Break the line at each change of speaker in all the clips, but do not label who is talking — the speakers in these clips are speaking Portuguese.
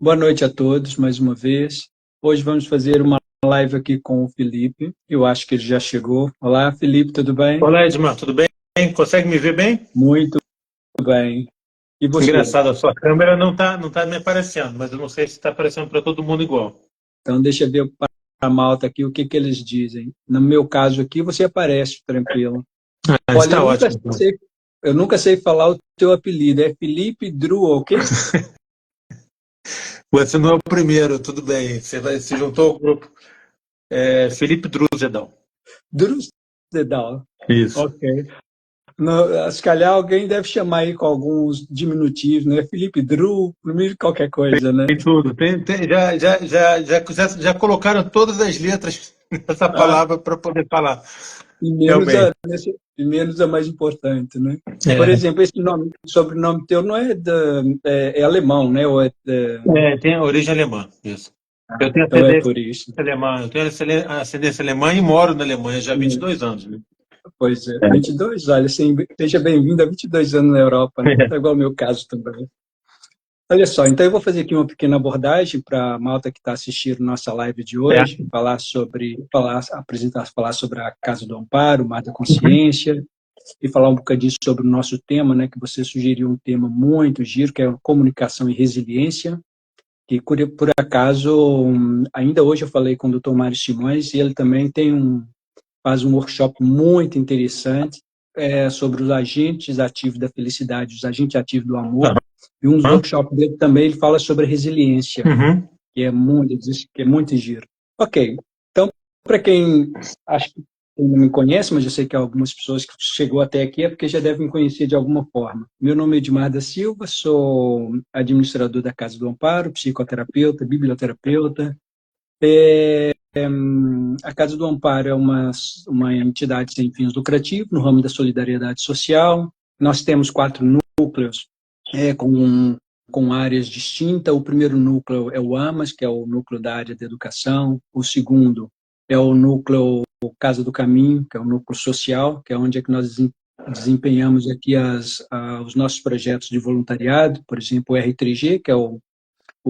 Boa noite a todos, mais uma vez. Hoje vamos fazer uma live aqui com o Felipe. Eu acho que ele já chegou. Olá, Felipe, tudo bem?
Olá, Edmar, tudo bem? Consegue me ver bem?
Muito bem. E você?
Engraçado, a sua câmera não tá me aparecendo, mas eu não sei se está aparecendo para todo mundo igual.
Então, deixa eu ver para a malta aqui o que que eles dizem. No meu caso aqui, você aparece tranquilo. Olha,
Está ótimo. Então.
Eu nunca sei falar o teu apelido. É Felipe Dru, o quê?
Você não é o primeiro, tudo bem. Se juntou ao grupo. Felipe Druzedal.
Druzedal.
Isso.
Ok. No, se calhar alguém deve chamar aí com alguns diminutivos, né? Felipe Dru, primeiro qualquer coisa, né?
Tem tudo. Já colocaram todas as letras nessa
Ah,
palavra para poder falar.
e menos
Realmente.
e menos a mais importante, né? Por
É,
exemplo, esse sobrenome teu não é, é alemão, né? Ou
tem a origem alemã, isso. Eu tenho
então é
ascendência
por isso.
alemã, eu tenho ascendência alemã e moro na Alemanha já há
É,
22 anos. Né?
pois é, 22, olha, seja bem-vindo a 22 anos na Europa, né? É igual ao meu caso também. Olha só, então eu vou fazer aqui uma pequena abordagem para a malta que está assistindo nossa live de hoje, falar sobre a Casa do Amparo, o Mar da Consciência, e falar um bocadinho sobre o nosso tema, né, que você sugeriu um tema muito giro, que é comunicação e resiliência, que por acaso, ainda hoje eu falei com o Dr. Mário Simões, e ele também faz um workshop muito interessante sobre os agentes ativos da felicidade, os agentes ativos do amor, e um dos
Aham.
workshops dele também ele fala sobre resiliência,
Uhum.
que é muito giro. Ok, então, para quem acho que não me conhece, mas eu sei que algumas pessoas que chegou até aqui é porque já devem me conhecer de alguma forma. Meu nome é Edmar da Silva, sou administrador da Casa do Amparo, psicoterapeuta, biblioterapeuta. A Casa do Amparo é uma entidade sem fins lucrativos no ramo da solidariedade social. Nós temos 4 núcleos com áreas distintas. O primeiro núcleo é o AMAS, que é o núcleo da área de educação. O segundo é o núcleo Casa do Caminho, que é o núcleo social, que é onde é que nós desempenhamos aqui os nossos projetos de voluntariado, por exemplo, o R3G, que é o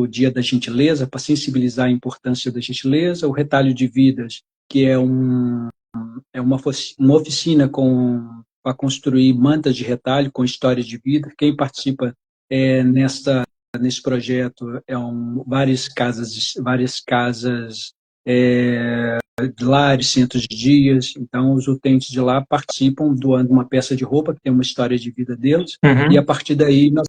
Dia da Gentileza, para sensibilizar a importância da gentileza, o Retalho de Vidas, que é uma oficina para construir mantas de retalho com histórias de vida. Quem participa nesse projeto várias casas lares, centros de dias. Então, os utentes de lá participam doando uma peça de roupa que tem uma história de vida deles, e a
Uhum.
partir daí nós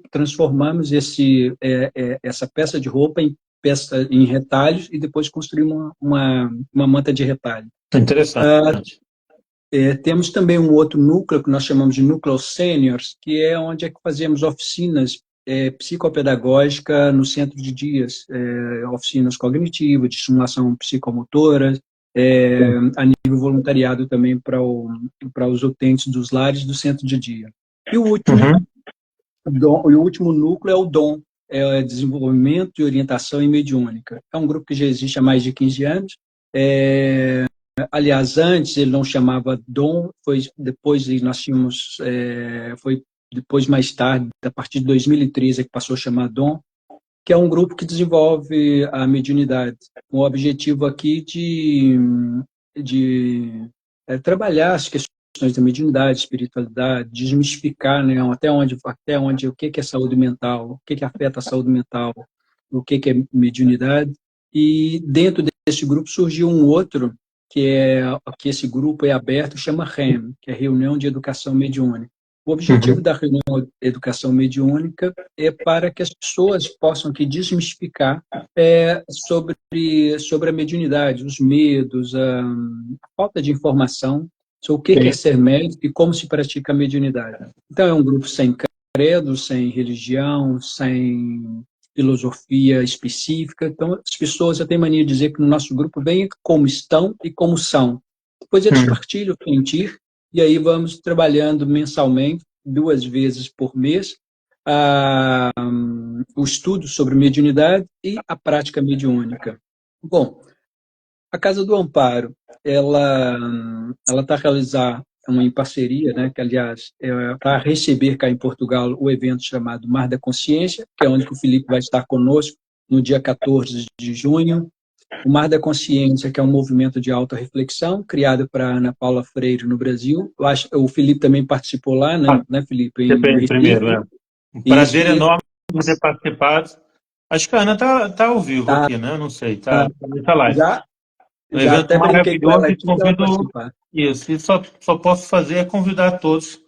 transformamos essa peça de roupa em retalhos e depois construímos uma manta de retalho.
Interessante.
Temos também um outro núcleo que nós chamamos de núcleo seniors, que é onde é que fazemos oficinas psicopedagógica no centro de dias, oficinas cognitivas, de estimulação psicomotora, a nível voluntariado também para os utentes dos lares do centro de dia. E
Uhum.
o último núcleo é o DOM, é Desenvolvimento e Orientação em Mediúnica. É um grupo que já existe há mais de 15 anos. Aliás, antes ele não chamava DOM, foi depois nós tínhamos, foi depois mais tarde, a partir de 2013 é que passou a chamar DOM, que é um grupo que desenvolve a mediunidade, com o objetivo aqui de trabalhar as questões da mediunidade, espiritualidade, desmistificar, né, até onde o que é saúde mental, o que afeta a saúde mental, o que é mediunidade. E dentro desse grupo surgiu um outro que esse grupo é aberto, chama REM, que é Reunião de Educação Mediúnica. O objetivo
Uhum.
da reunião de educação mediúnica é para que as pessoas possam aqui desmistificar sobre a mediunidade, os medos, a falta de informação sobre o que é
Sim.
ser médico e como se pratica a mediunidade. Então, é um grupo sem credo, sem religião, sem filosofia específica. Então, as pessoas já têm mania de dizer que no nosso grupo vem como estão e como são. Depois eles
Uhum.
partilham o sentir, e aí vamos trabalhando mensalmente, 2 vezes por mês, o estudo sobre mediunidade e a prática mediúnica. Bom, a Casa do Amparo, ela está em parceria, né, que, aliás, para receber cá em Portugal o evento chamado Mar da Consciência, que é onde que o Felipe vai estar conosco no dia 14 de junho. O Mar da Consciência, que é um movimento de autorreflexão, criado para Ana Paula Freire no Brasil. Eu acho, o Felipe também participou lá, né Felipe, em
Depende
Recife.
primeiro, é. Um
Isso,
prazer enorme de ter participado. Acho que a Ana tá ao vivo
tá,
aqui, né? Não sei, tá live.
já,
Um
já
evento
até brinquei com
maravilhoso
ela
e
aqui para ela
convido
participar.
isso. E só posso fazer é convidar todos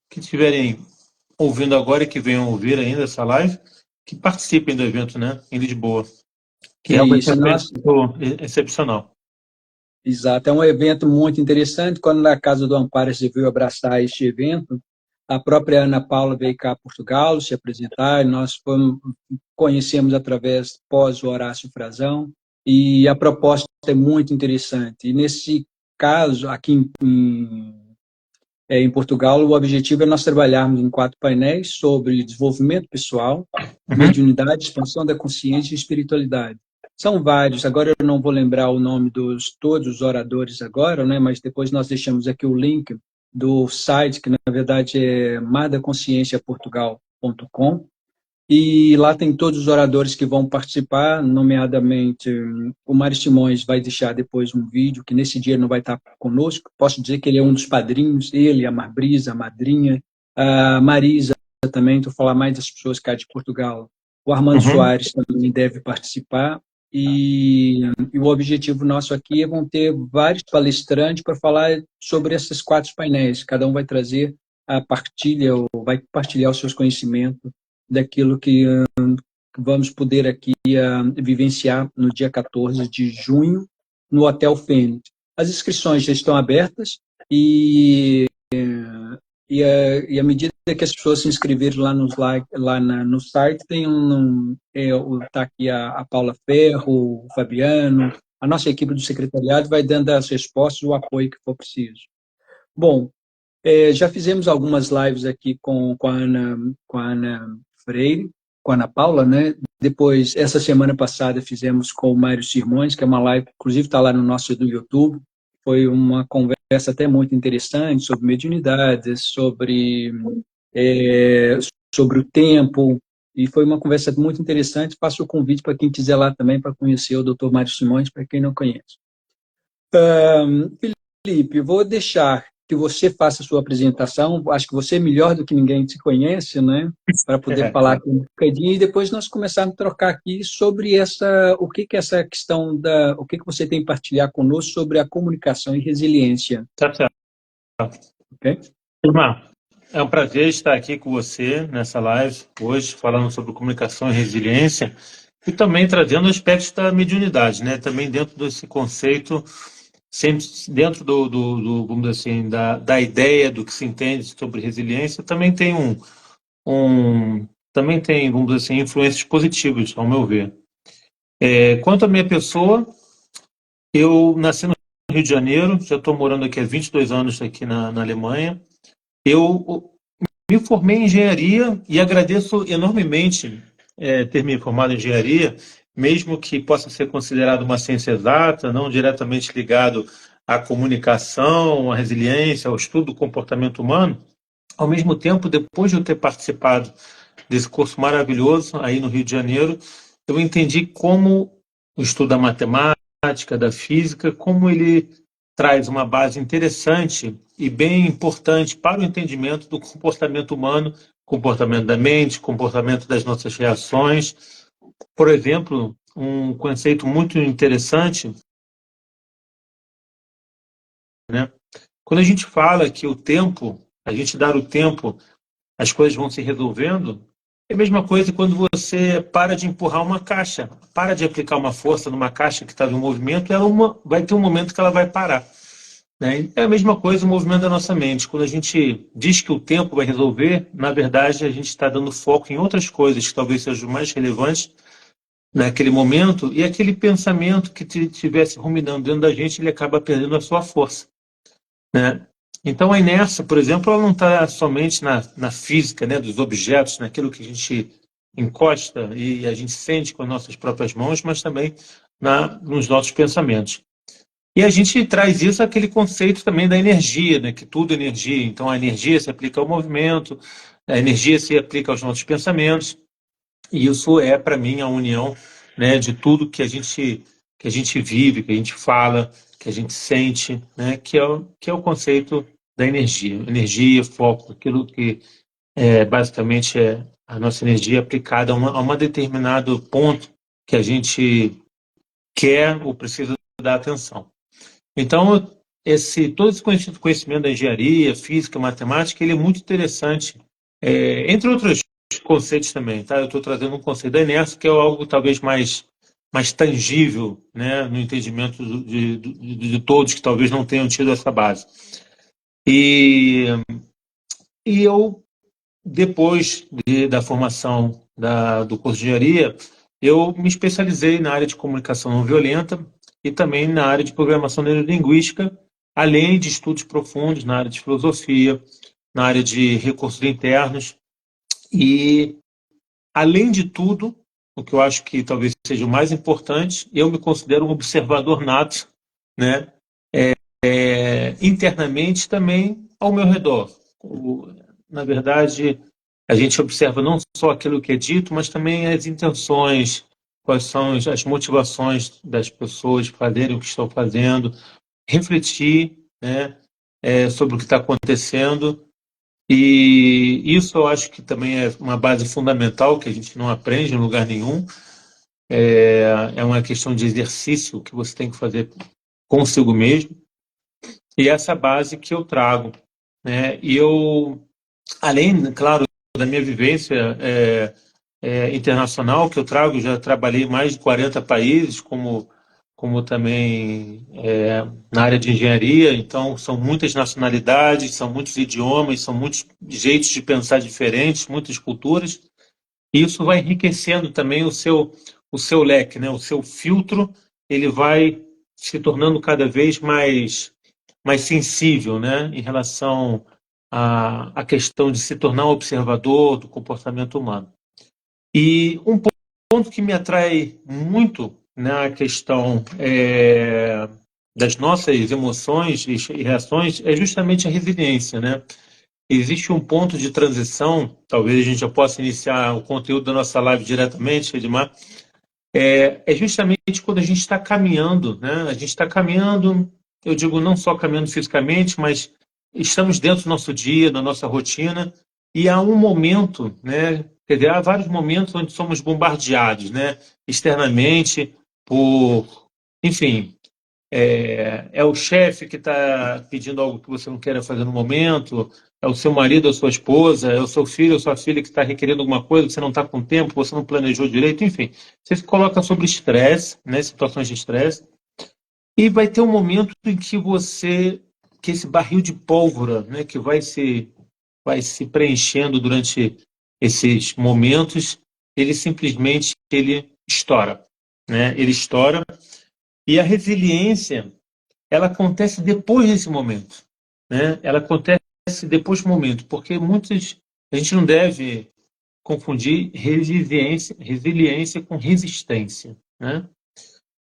que estiverem ouvindo agora e que venham ouvir ainda essa live, que participem do evento, né? Em Lisboa, que realmente é
Isso,
um
nós,
evento excepcional.
exato, é um evento muito interessante. Quando a Casa do Amparo resolveu abraçar este evento, a própria Ana Paula veio cá a Portugal se apresentar, e nós conhecemos através pós o Horácio Frazão, e a proposta é muito interessante. E nesse caso, aqui em Portugal, o objetivo é nós trabalharmos em 4 painéis sobre desenvolvimento pessoal,
Uhum.
mediunidade, expansão da consciência e espiritualidade. São vários, agora eu não vou lembrar o nome dos todos os oradores agora, né, mas depois nós deixamos aqui o link do site, que na verdade é madaconscienciaportugal.com, e lá tem todos os oradores que vão participar, nomeadamente o Mário Simões vai deixar depois um vídeo, que nesse dia não vai estar conosco. Posso dizer que ele é um dos padrinhos, ele, a Marbrisa, a madrinha, a Marisa também, estou falar mais das pessoas cá de Portugal. O Armando
Uhum.
Soares também deve participar. E o objetivo nosso aqui é vão ter vários palestrantes para falar sobre esses 4 painéis. Cada um vai trazer a partilha, ou vai compartilhar os seus conhecimentos daquilo que vamos poder aqui vivenciar no dia 14 de junho no Hotel Fênix. As inscrições já estão abertas e à medida que as pessoas se inscreverem no site, tá aqui a Paula Ferro, o Fabiano, a nossa equipe do secretariado vai dando as respostas, o apoio que for preciso. Bom, já fizemos algumas lives aqui com a Ana Freire, com a Ana Paula, né? Depois, essa semana passada, fizemos com o Mário Simões, que é uma live, inclusive está lá no nosso do YouTube. Foi uma conversa até muito interessante sobre mediunidade, sobre o tempo, e foi uma conversa muito interessante. Faço o convite para quem quiser lá também para conhecer o Dr. Mário Simões, para quem não conhece. Felipe, vou deixar que você faça a sua apresentação. Acho que você é melhor do que ninguém te conhece, né? Para poder falar aqui um bocadinho e depois nós começarmos a trocar aqui sobre o que é essa questão o que você tem a partilhar conosco sobre a comunicação e resiliência.
Tá certo.
Ok?
Irmã, é um prazer estar aqui com você nessa live hoje, falando sobre comunicação e resiliência e também trazendo aspectos da mediunidade, né? Também dentro desse conceito, sempre dentro vamos dizer assim, da ideia do que se entende sobre resiliência, também tem também tem, vamos dizer assim, influências positivas, ao meu ver. Quanto à minha pessoa, eu nasci no Rio de Janeiro, já estou morando aqui há 22 anos aqui na Alemanha. Eu me formei em engenharia e agradeço enormemente ter me formado em engenharia, mesmo que possa ser considerado uma ciência exata, não diretamente ligado à comunicação, à resiliência, ao estudo do comportamento humano. Ao mesmo tempo, depois de eu ter participado desse curso maravilhoso aí no Rio de Janeiro, eu entendi como o estudo da matemática, da física, como ele traz uma base interessante e bem importante para o entendimento do comportamento humano, comportamento da mente, comportamento das nossas reações. Por exemplo, um conceito muito interessante, né? Quando a gente fala que o tempo, a gente dar o tempo, as coisas vão se resolvendo, é a mesma coisa quando você para de empurrar uma caixa, para de aplicar uma força numa caixa que está em movimento, vai ter um momento que ela vai parar. Né? É a mesma coisa o movimento da nossa mente. Quando a gente diz que o tempo vai resolver, na verdade a gente está dando foco em outras coisas que talvez sejam mais relevantes naquele momento, e aquele pensamento que estivesse ruminando dentro da gente, ele acaba perdendo a sua força. Né? Então a inércia, por exemplo, ela não está somente na física, né, dos objetos, naquilo que a gente encosta e a gente sente com as nossas próprias mãos, mas também nos nossos pensamentos. E a gente traz isso aquele conceito também da energia, né? Que tudo é energia. Então a energia se aplica ao movimento, a energia se aplica aos nossos pensamentos. E isso é, para mim, a união, né, de tudo que a gente vive, que a gente fala, que a gente sente, né, que é o conceito da energia. Energia, foco, aquilo que basicamente é a nossa energia aplicada a um determinado ponto que a gente quer ou precisa dar atenção. Então, todo esse conhecimento da engenharia, física, matemática, ele é muito interessante, entre outros conceitos também, tá? Eu estou trazendo um conceito da inércia, que é algo talvez mais tangível, né, no entendimento de todos que talvez não tenham tido essa base. E, e eu, depois da formação do curso de engenharia, eu me especializei na área de comunicação não violenta e também na área de programação neurolinguística, além de estudos profundos na área de filosofia, na área de recursos internos e, além de tudo, o que eu acho que talvez seja o mais importante, eu me considero um observador nato, né? Internamente também ao meu redor. Na verdade, a gente observa não só aquilo que é dito, mas também as intenções, quais são as motivações das pessoas fazerem o que estão fazendo, refletir, né, sobre o que está acontecendo. E isso eu acho que também é uma base fundamental que a gente não aprende em lugar nenhum. É uma questão de exercício que você tem que fazer consigo mesmo. E essa base que eu trago, né? E eu, além, claro, da minha vivência internacional que eu trago, já trabalhei em mais de 40 países, como também na área de engenharia, então são muitas nacionalidades, são muitos idiomas, são muitos jeitos de pensar diferentes, muitas culturas, e isso vai enriquecendo também o seu leque, né? O seu filtro, ele vai se tornando cada vez mais sensível, né? Em relação à questão de se tornar um observador do comportamento humano. E um ponto que me atrai muito na questão das nossas emoções e reações é justamente a resiliência, né? Existe um ponto de transição, talvez a gente já possa iniciar o conteúdo da nossa live diretamente, Edmar, é justamente quando a gente está caminhando, né? A gente está caminhando, eu digo não só caminhando fisicamente, mas estamos dentro do nosso dia, da nossa rotina, e há um momento, né? Quer dizer, há vários momentos onde somos bombardeados, né? Externamente, enfim, é o chefe que está pedindo algo que você não queira fazer no momento, é o seu marido, a sua esposa, é o seu filho ou sua filha que está requerendo alguma coisa que você não está com tempo, você não planejou direito, enfim. Você se coloca sobre estresse, né, situações de estresse, e vai ter um momento em que esse barril de pólvora, né, que vai se preenchendo durante esses momentos, ele estoura, né? Ele estoura e a resiliência, ela acontece depois desse momento, né? Ela acontece depois do momento, porque a gente não deve confundir resiliência com resistência, né?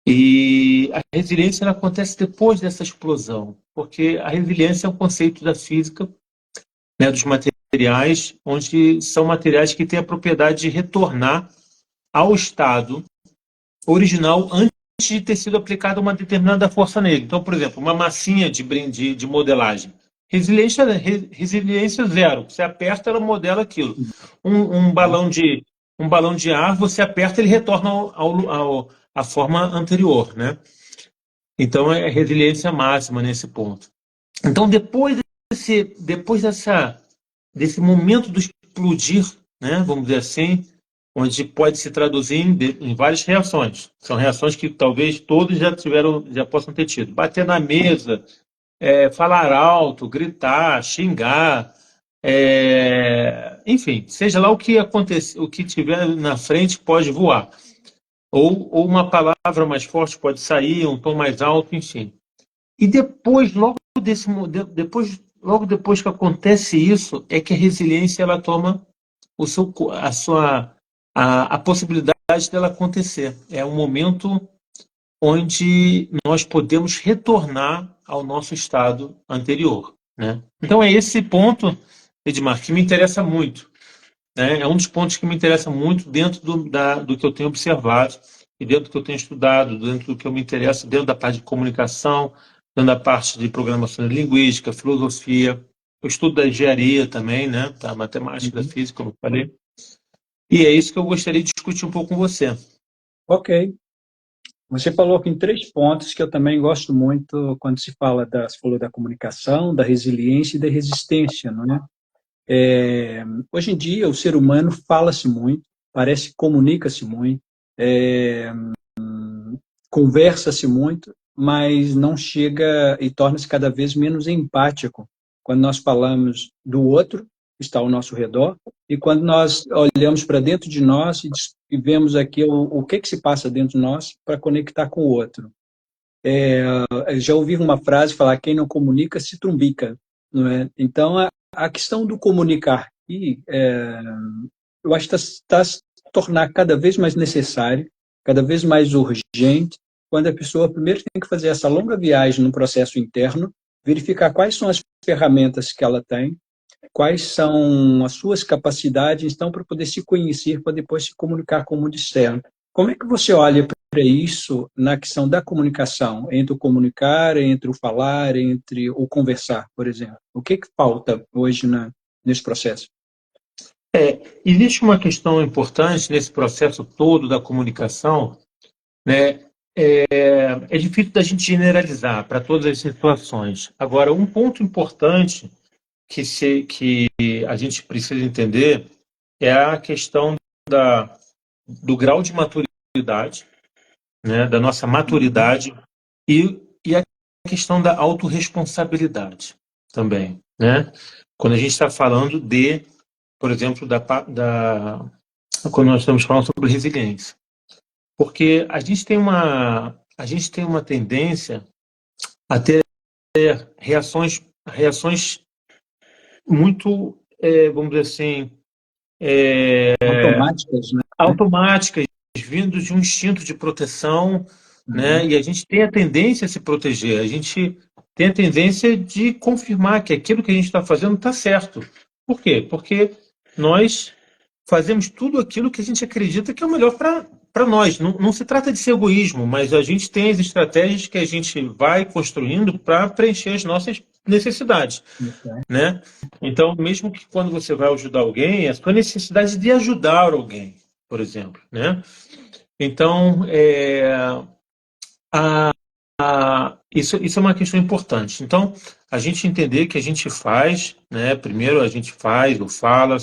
E a resiliência ela acontece depois dessa explosão, porque a resiliência é um conceito da física, né, dos materiais, onde são materiais que têm a propriedade de retornar ao estado original antes de ter sido aplicada uma determinada força nele. Então, por exemplo, uma massinha de modelagem. Resiliência zero. Você aperta, ela modela aquilo. Um balão de ar, você aperta, ele retorna à forma anterior, né? Então, é resiliência máxima nesse ponto. Então, depois desse momento do explodir, né, vamos dizer assim, onde pode se traduzir em várias reações. São reações que talvez todos já possam ter tido. Bater na mesa, falar alto, gritar, xingar, enfim, seja lá o que acontecer, o que tiver na frente pode voar. Ou uma palavra mais forte pode sair, um tom mais alto, enfim. E depois, logo depois que acontece isso, é que a resiliência ela toma a possibilidade dela acontecer. É um momento onde nós podemos retornar ao nosso estado anterior, né? Então é esse ponto, Edmar, que me interessa muito, né? É um dos pontos que me interessa muito dentro do que eu tenho observado e dentro do que eu tenho estudado, dentro do que eu me interesso, dentro da parte de comunicação, dentro da parte de programação linguística, filosofia, o estudo da engenharia também, né? Da matemática, da física, como eu falei. E é isso que eu gostaria de discutir um pouco com você.
Ok. Você falou aqui em 3 pontos que eu também gosto muito quando se fala você falou da comunicação, da resiliência e da resistência, não é? Hoje em dia, o ser humano fala-se muito, parece que comunica-se muito, é, conversa-se muito, mas não chega e torna-se cada vez menos empático quando nós falamos do outro que está ao nosso redor e quando nós olhamos para dentro de nós e vemos aqui o que se passa dentro de nós para conectar com o outro. Já ouvi uma frase falar: quem não comunica se trumbica, não é? Então, a questão do comunicar aqui, eu acho que está se tornar cada vez mais necessário, cada vez mais urgente, quando a pessoa primeiro tem que fazer essa longa viagem no processo interno, verificar quais são as ferramentas que ela tem, quais são as suas capacidades, então, para poder se conhecer, para depois se comunicar com o mundo externo. Como é que você olha para isso na questão da comunicação, entre o comunicar, entre o falar, entre o conversar, por exemplo? O que falta hoje nesse processo?
Existe uma questão importante nesse processo todo da comunicação, né? É difícil da gente generalizar para todas as situações. Agora, um ponto importante que a gente precisa entender é a questão do grau de maturidade, né? Da nossa maturidade e a questão da autorresponsabilidade também, né? Quando a gente está falando por exemplo, quando nós estamos falando sobre resiliência. Porque a gente tem uma tendência a ter reações muito, vamos dizer assim,
Automáticas, né?
automáticas, vindo de um instinto de proteção, né? E a gente tem a tendência a se proteger, a gente tem a tendência de confirmar que aquilo que a gente está fazendo está certo. Por quê? Porque nós fazemos tudo aquilo que a gente acredita que é o melhor para nós. Não se trata de ser egoísmo, mas a gente tem as estratégias que a gente vai construindo para preencher as nossas necessidades, né? Então, mesmo que quando você vai ajudar alguém, é a sua necessidade de ajudar alguém, por exemplo, né? Então, isso é uma questão importante. Então, a gente entender que a gente faz, né? Primeiro a gente faz ou fala,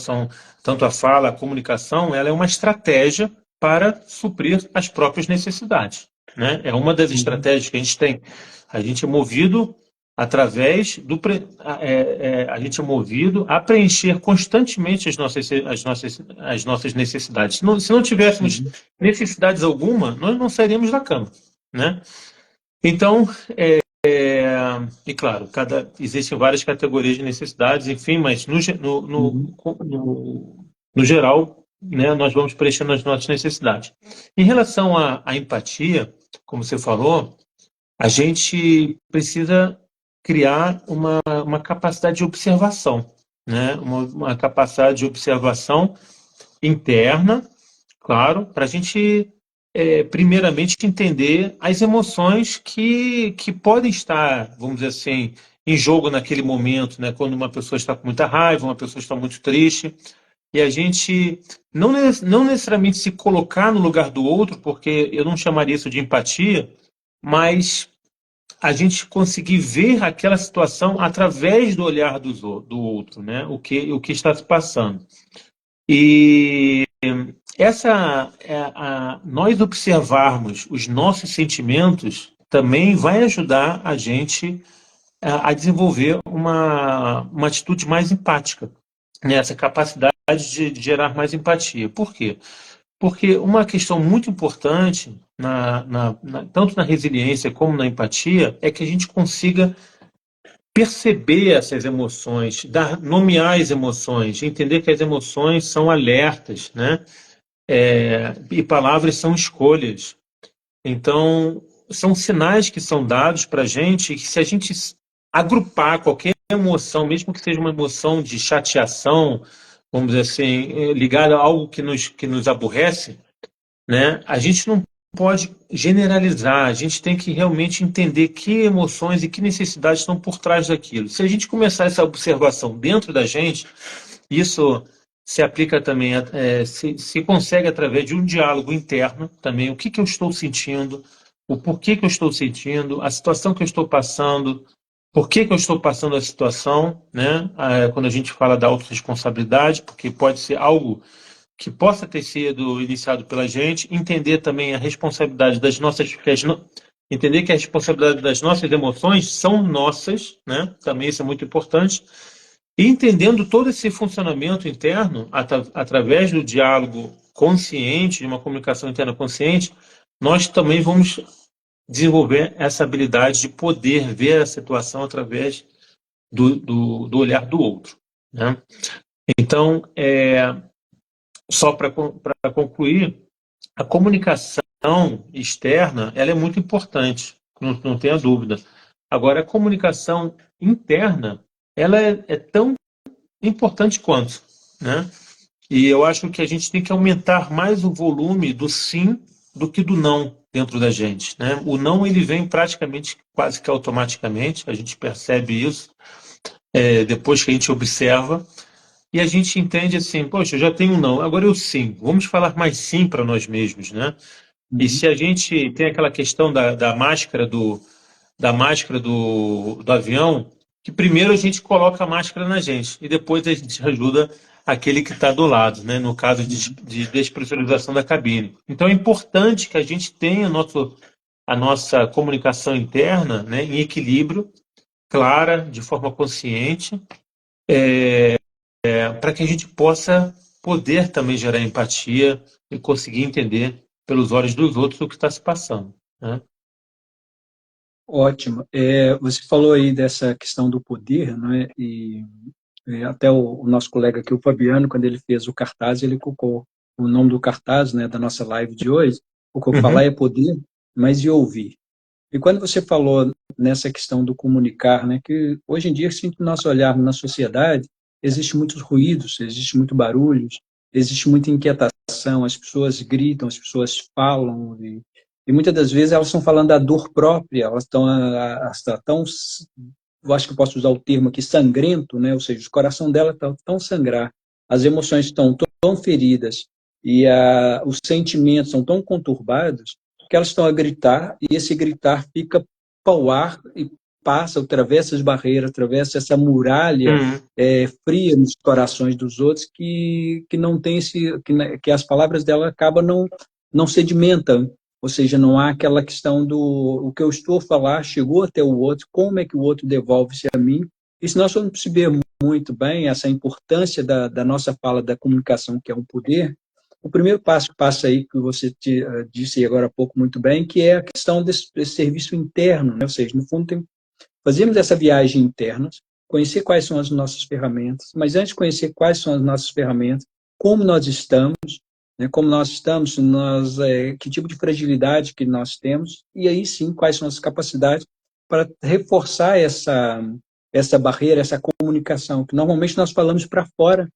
tanto a fala, a comunicação, ela é uma estratégia para suprir as próprias necessidades, né? É uma das estratégias que a gente tem. A gente é movido através a gente é movido a preencher constantemente as nossas necessidades. Se não tivéssemos necessidades alguma, nós não sairíamos da cama, né? Então, e claro, existem várias categorias de necessidades, enfim, mas no geral, né, nós vamos preenchendo as nossas necessidades. Em relação à empatia, como você falou, a gente precisa criar uma capacidade de observação, né? Uma capacidade de observação interna, claro, para a gente primeiramente entender as emoções que podem estar, vamos dizer assim, em jogo naquele momento, né? Quando uma pessoa está com muita raiva, uma pessoa está muito triste, e a gente não necessariamente se colocar no lugar do outro, porque eu não chamaria isso de empatia, mas a gente conseguir ver aquela situação através do olhar do outro, né? O que está se passando. E nós observarmos os nossos sentimentos também vai ajudar a gente a desenvolver uma atitude mais empática, né? Essa capacidade de gerar mais empatia. Por quê? Porque uma questão muito importante, tanto na resiliência como na empatia, é que a gente consiga perceber essas emoções, nomear as emoções, entender que as emoções são alertas, né? E palavras são escolhas. Então, são sinais que são dados para a gente, que se a gente agrupar qualquer emoção, mesmo que seja uma emoção de chateação, vamos dizer assim, ligada a algo que nos aborrece, né? A gente não pode generalizar, a gente tem que realmente entender que emoções e que necessidades estão por trás daquilo. Se a gente começar essa observação dentro da gente, isso se aplica também, se consegue através de um diálogo interno também, o que que eu estou sentindo, o porquê que eu estou sentindo, a situação que eu estou passando, por que que eu estou passando a situação, né? Quando a gente fala da autorresponsabilidade, porque pode ser algo que possa ter sido iniciado pela gente, entender também a responsabilidade das nossas, entender que a responsabilidade das nossas emoções são nossas, né? Também isso é muito importante. E entendendo todo esse funcionamento interno, através do diálogo consciente, de uma comunicação interna consciente, nós também vamos desenvolver essa habilidade de poder ver a situação através do olhar do outro, né? Então, só para concluir, a comunicação externa ela é muito importante, não tenha dúvida. Agora, a comunicação interna ela é tão importante quanto, né? E eu acho que a gente tem que aumentar mais o volume do sim do que do não dentro da gente, né? O não ele vem praticamente quase que automaticamente, a gente percebe isso depois que a gente observa e a gente entende assim, poxa, eu já tenho um não, agora eu sim. Vamos falar mais sim para nós mesmos, né? E se a gente tem aquela questão da máscara do avião, que primeiro a gente coloca a máscara na gente e depois a gente ajuda aquele que está do lado, né? No caso de despressurização da cabine. Então é importante que a gente tenha a nossa comunicação interna, né, em equilíbrio, clara, de forma consciente, para que a gente possa poder também gerar empatia e conseguir entender pelos olhos dos outros o que está se passando, né?
Ótimo. Você falou aí dessa questão do poder, não é? E até o nosso colega aqui, o Fabiano, quando ele fez o cartaz, ele colocou o nome do cartaz, né, da nossa live de hoje, colocou falar
Uhum.
é poder, mas e ouvir. E quando você falou nessa questão do comunicar, né, que hoje em dia, se nós olharmos na sociedade, existe muitos ruídos, existe muito barulho, existe muita inquietação, as pessoas gritam, as pessoas falam, e muitas das vezes elas estão falando da dor própria, elas estão tão, eu acho que eu posso usar o termo aqui, sangrento, né, ou seja, o coração dela está tão sangrar, as emoções estão tão feridas, e os sentimentos são tão conturbados, que elas estão a gritar, e esse gritar fica para o ar e passa, atravessa as barreiras, atravessa essa muralha
Uhum.
fria nos corações dos outros, que não tem que as palavras dela acabam não sedimentam, ou seja, não há aquela questão do o que eu estou a falar chegou até o outro, como é que o outro devolve-se a mim. E se nós formos perceber muito bem essa importância da nossa fala da comunicação, que é um poder, o primeiro passo que passa aí, que você disse agora há pouco muito bem, que é a questão desse serviço interno, né? Ou seja, no fundo, fazemos essa viagem interna, conhecer quais são as nossas ferramentas, mas antes de conhecer quais são as nossas ferramentas, como nós estamos, né? Como nós estamos, que tipo de fragilidade que nós temos, e aí sim, quais são as capacidades para reforçar essa barreira, essa comunicação, que normalmente nós falamos para fora,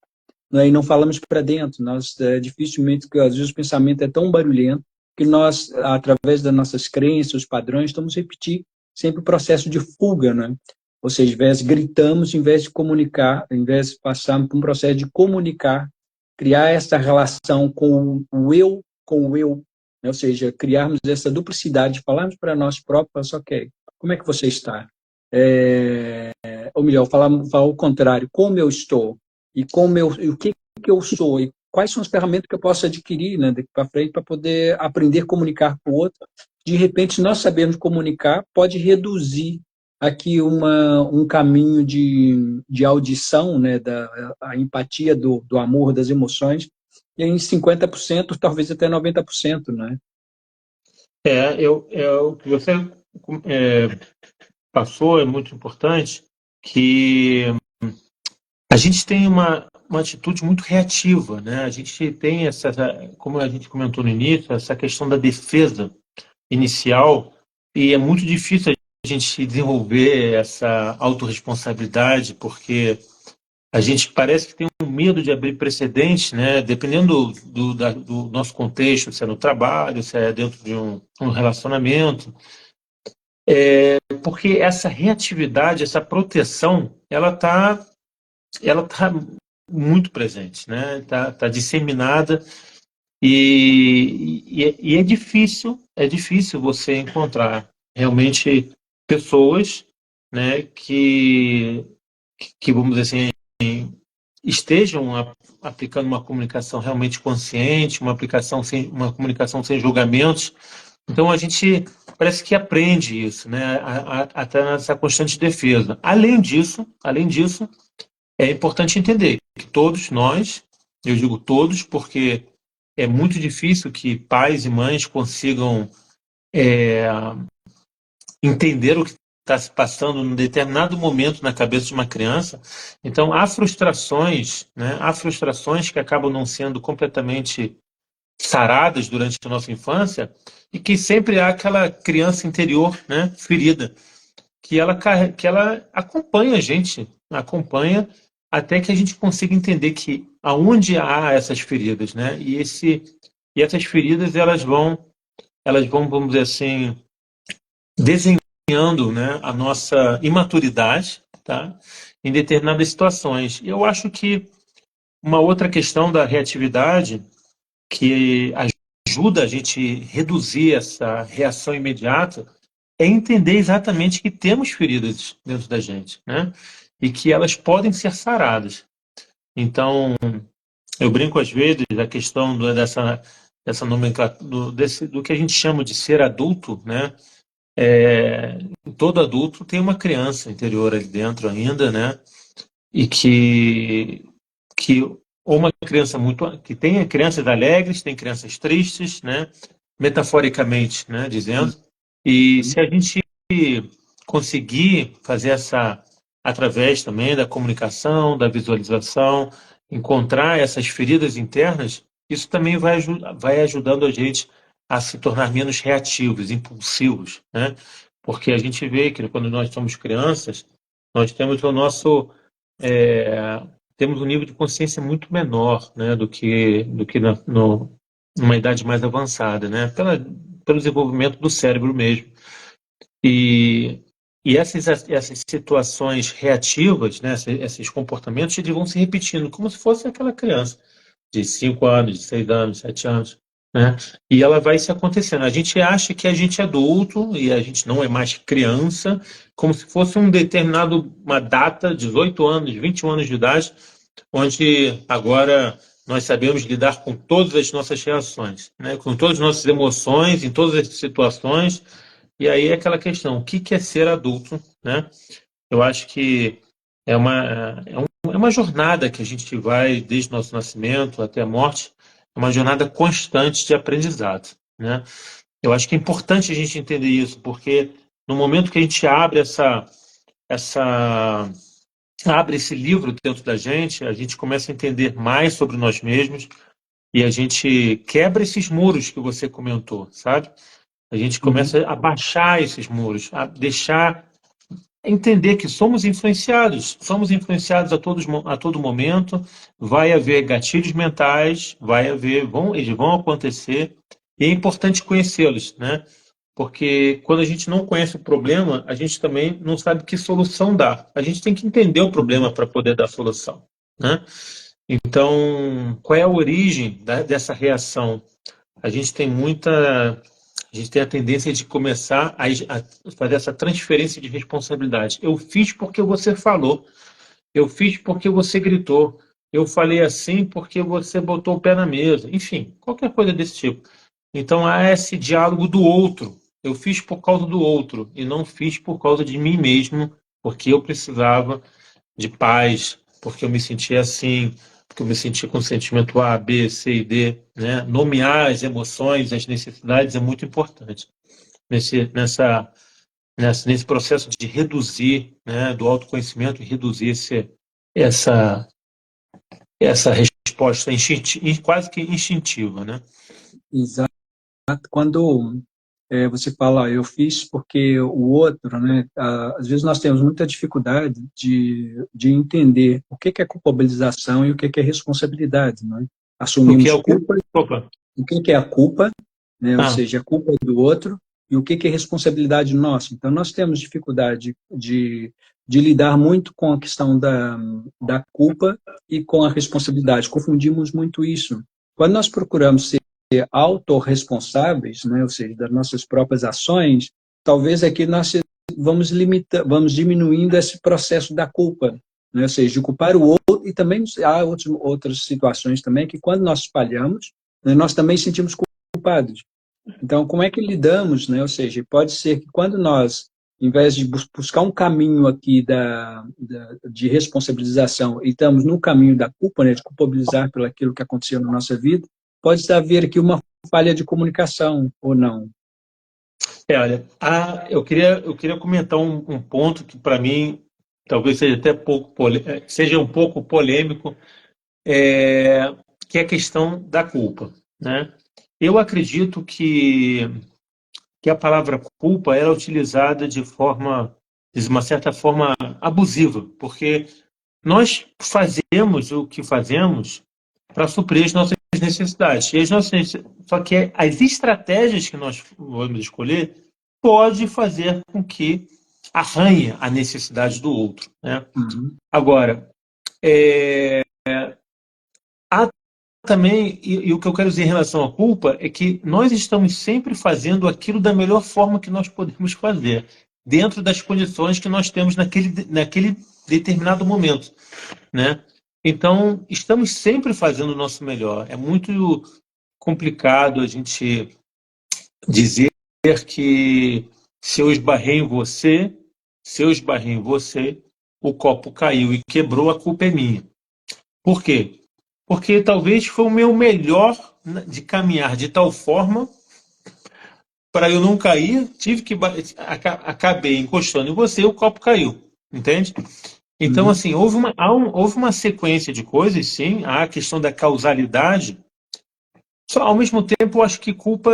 né, e não falamos para dentro. Nós dificilmente, porque às vezes o pensamento é tão barulhento que nós, através das nossas crenças, os padrões, estamos repetir sempre o processo de fuga, né? Ou seja, gritamos, em vez de comunicar, em vez de passarmos por um processo de comunicar, criar essa relação com o eu, né? Ou seja, criarmos essa duplicidade, falarmos para nós próprios, ok, como é que você está? Ou melhor, falar o contrário, como eu estou? E o que eu sou e quais são as ferramentas que eu posso adquirir, né, daqui para frente para poder aprender a comunicar com o outro. De repente, se nós sabemos comunicar, pode reduzir aqui um caminho de audição, né, a empatia do amor, das emoções, e em 50%, talvez até 90%, né?
O que você passou é muito importante, que a gente tem uma atitude muito reativa, né? A gente tem como a gente comentou no início, essa questão da defesa inicial, e é muito difícil a gente desenvolver essa autorresponsabilidade, porque a gente parece que tem um medo de abrir precedente, né? Dependendo do nosso contexto, se é no trabalho, se é dentro de um relacionamento, porque essa reatividade, essa proteção, ela tá muito presente, né? Tá disseminada e é difícil você encontrar realmente pessoas, né, que vamos dizer assim, estejam aplicando uma comunicação realmente consciente, uma comunicação sem julgamentos. Então a gente parece que aprende isso, né, até nessa constante defesa. Além disso, é importante entender que todos nós, eu digo todos, porque é muito difícil que pais e mães consigam entender o que está se passando num determinado momento na cabeça de uma criança. Então, há frustrações, né? Há frustrações que acabam não sendo completamente saradas durante a nossa infância e que sempre há aquela criança interior, né, ferida, que ela acompanha a gente, acompanha até que a gente consiga entender que aonde há essas feridas, né? E essas feridas elas vão, vamos dizer assim, desenhando, né, a nossa imaturidade, tá? Em determinadas situações. E eu acho que uma outra questão da reatividade que ajuda a gente reduzir essa reação imediata é entender exatamente que temos feridas dentro da gente, né? E que elas podem ser saradas. Então, eu brinco às vezes da questão dessa nomenclatura, do que a gente chama de ser adulto, né? É, todo adulto tem uma criança interior ali dentro ainda, né? E que ou uma criança muito que tem crianças alegres, tem crianças tristes, né? Metaforicamente, né? Dizendo. E se a gente conseguir fazer através também da comunicação, da visualização, encontrar essas feridas internas, isso também vai ajudando a gente a se tornar menos reativos, impulsivos, né? Porque a gente vê que quando nós somos crianças, nós temos é, temos um nível de consciência muito menor, né, do que numa idade mais avançada, né? Pelo desenvolvimento do cérebro mesmo. E, e essas situações reativas, né, esses comportamentos, eles vão se repetindo, como se fosse aquela criança de 5 anos, de 6 anos, 7 anos, né? E ela vai se acontecendo. A gente acha que a gente é adulto e a gente não é mais criança, como se fosse uma data, 18 anos, 21 anos de idade, onde agora nós sabemos lidar com todas as nossas reações, né? Com todas as nossas emoções, em todas as situações. E aí é aquela questão, o que é ser adulto, né? Eu acho que é uma jornada que a gente vai desde o nosso nascimento até a morte, é uma jornada constante de aprendizado, né? Eu acho que é importante a gente entender isso, porque no momento que a gente essa abre esse livro dentro da gente, a gente começa a entender mais sobre nós mesmos e a gente quebra esses muros que você comentou, sabe? A gente começa a baixar esses muros, a deixar entender que somos influenciados a todo momento, vai haver gatilhos mentais, eles vão acontecer, e é importante conhecê-los, né? Porque quando a gente não conhece o problema, a gente também não sabe que solução dar. A gente tem que entender o problema para poder dar solução, né? Então, qual é a origem dessa reação? A gente tem a tendência de começar a fazer essa transferência de responsabilidade. Eu fiz porque você falou, eu fiz porque você gritou, eu falei assim porque você botou o pé na mesa, enfim, qualquer coisa desse tipo. Então há esse diálogo do outro. Eu fiz por causa do outro e não fiz por causa de mim mesmo, porque eu precisava de paz, porque eu me sentia assim, porque eu me sentia com sentimento A, B, C e D, né? Nomear as emoções, as necessidades é muito importante nesse processo de reduzir, né, do autoconhecimento e reduzir essa, essa resposta quase que instintiva, né?
Exato. Quando você fala, eu fiz porque o outro, né? Às vezes nós temos muita dificuldade de entender o que é culpabilização e o que é responsabilidade, né?
O que é
Assumimos
o quê?
culpa,
Opa.
o que é a culpa, né? Ou
Ah,
seja, a culpa é do outro e o que é responsabilidade nossa. Então, nós temos dificuldade de lidar muito com a questão da culpa e com a responsabilidade. Confundimos muito isso. Quando nós procuramos ser autorresponsáveis, né? Ou seja, das nossas próprias ações, talvez aqui nós vamos diminuindo esse processo da culpa, né? Ou seja, de culpar o outro, e também há outras situações também que quando nós espalhamos, né, nós também sentimos culpados. Então, como é que lidamos, né? Ou seja, pode ser que quando nós, em vez de buscar um caminho aqui de responsabilização e estamos no caminho da culpa, né, de culpabilizar pelo aquilo que aconteceu na nossa vida, pode haver aqui uma falha de comunicação ou não.
olha, eu queria comentar um ponto que para mim talvez seja até seja um pouco polêmico, que é a questão da culpa, né? Eu acredito que a palavra culpa era utilizada de uma certa forma abusiva, porque nós fazemos o que fazemos para suprir as nossas necessidades. Só que as estratégias que nós vamos escolher pode fazer com que arranhe a necessidade do outro, né?
Uhum,
Agora, é, há também, e o que eu quero dizer em relação à culpa é que nós estamos sempre fazendo aquilo da melhor forma que nós podemos fazer, dentro das condições que nós temos naquele determinado momento, né? Então, estamos sempre fazendo o nosso melhor. É muito complicado a gente dizer que se eu esbarrei em você, se eu esbarrei em você, o copo caiu e quebrou, a culpa é minha. Por quê? Porque talvez foi o meu melhor de caminhar de tal forma para eu não cair, acabei encostando em você, o copo caiu, entende? Então,
uhum,
assim, houve uma sequência de coisas, sim, há a questão da causalidade. Só, ao mesmo tempo, eu acho que culpa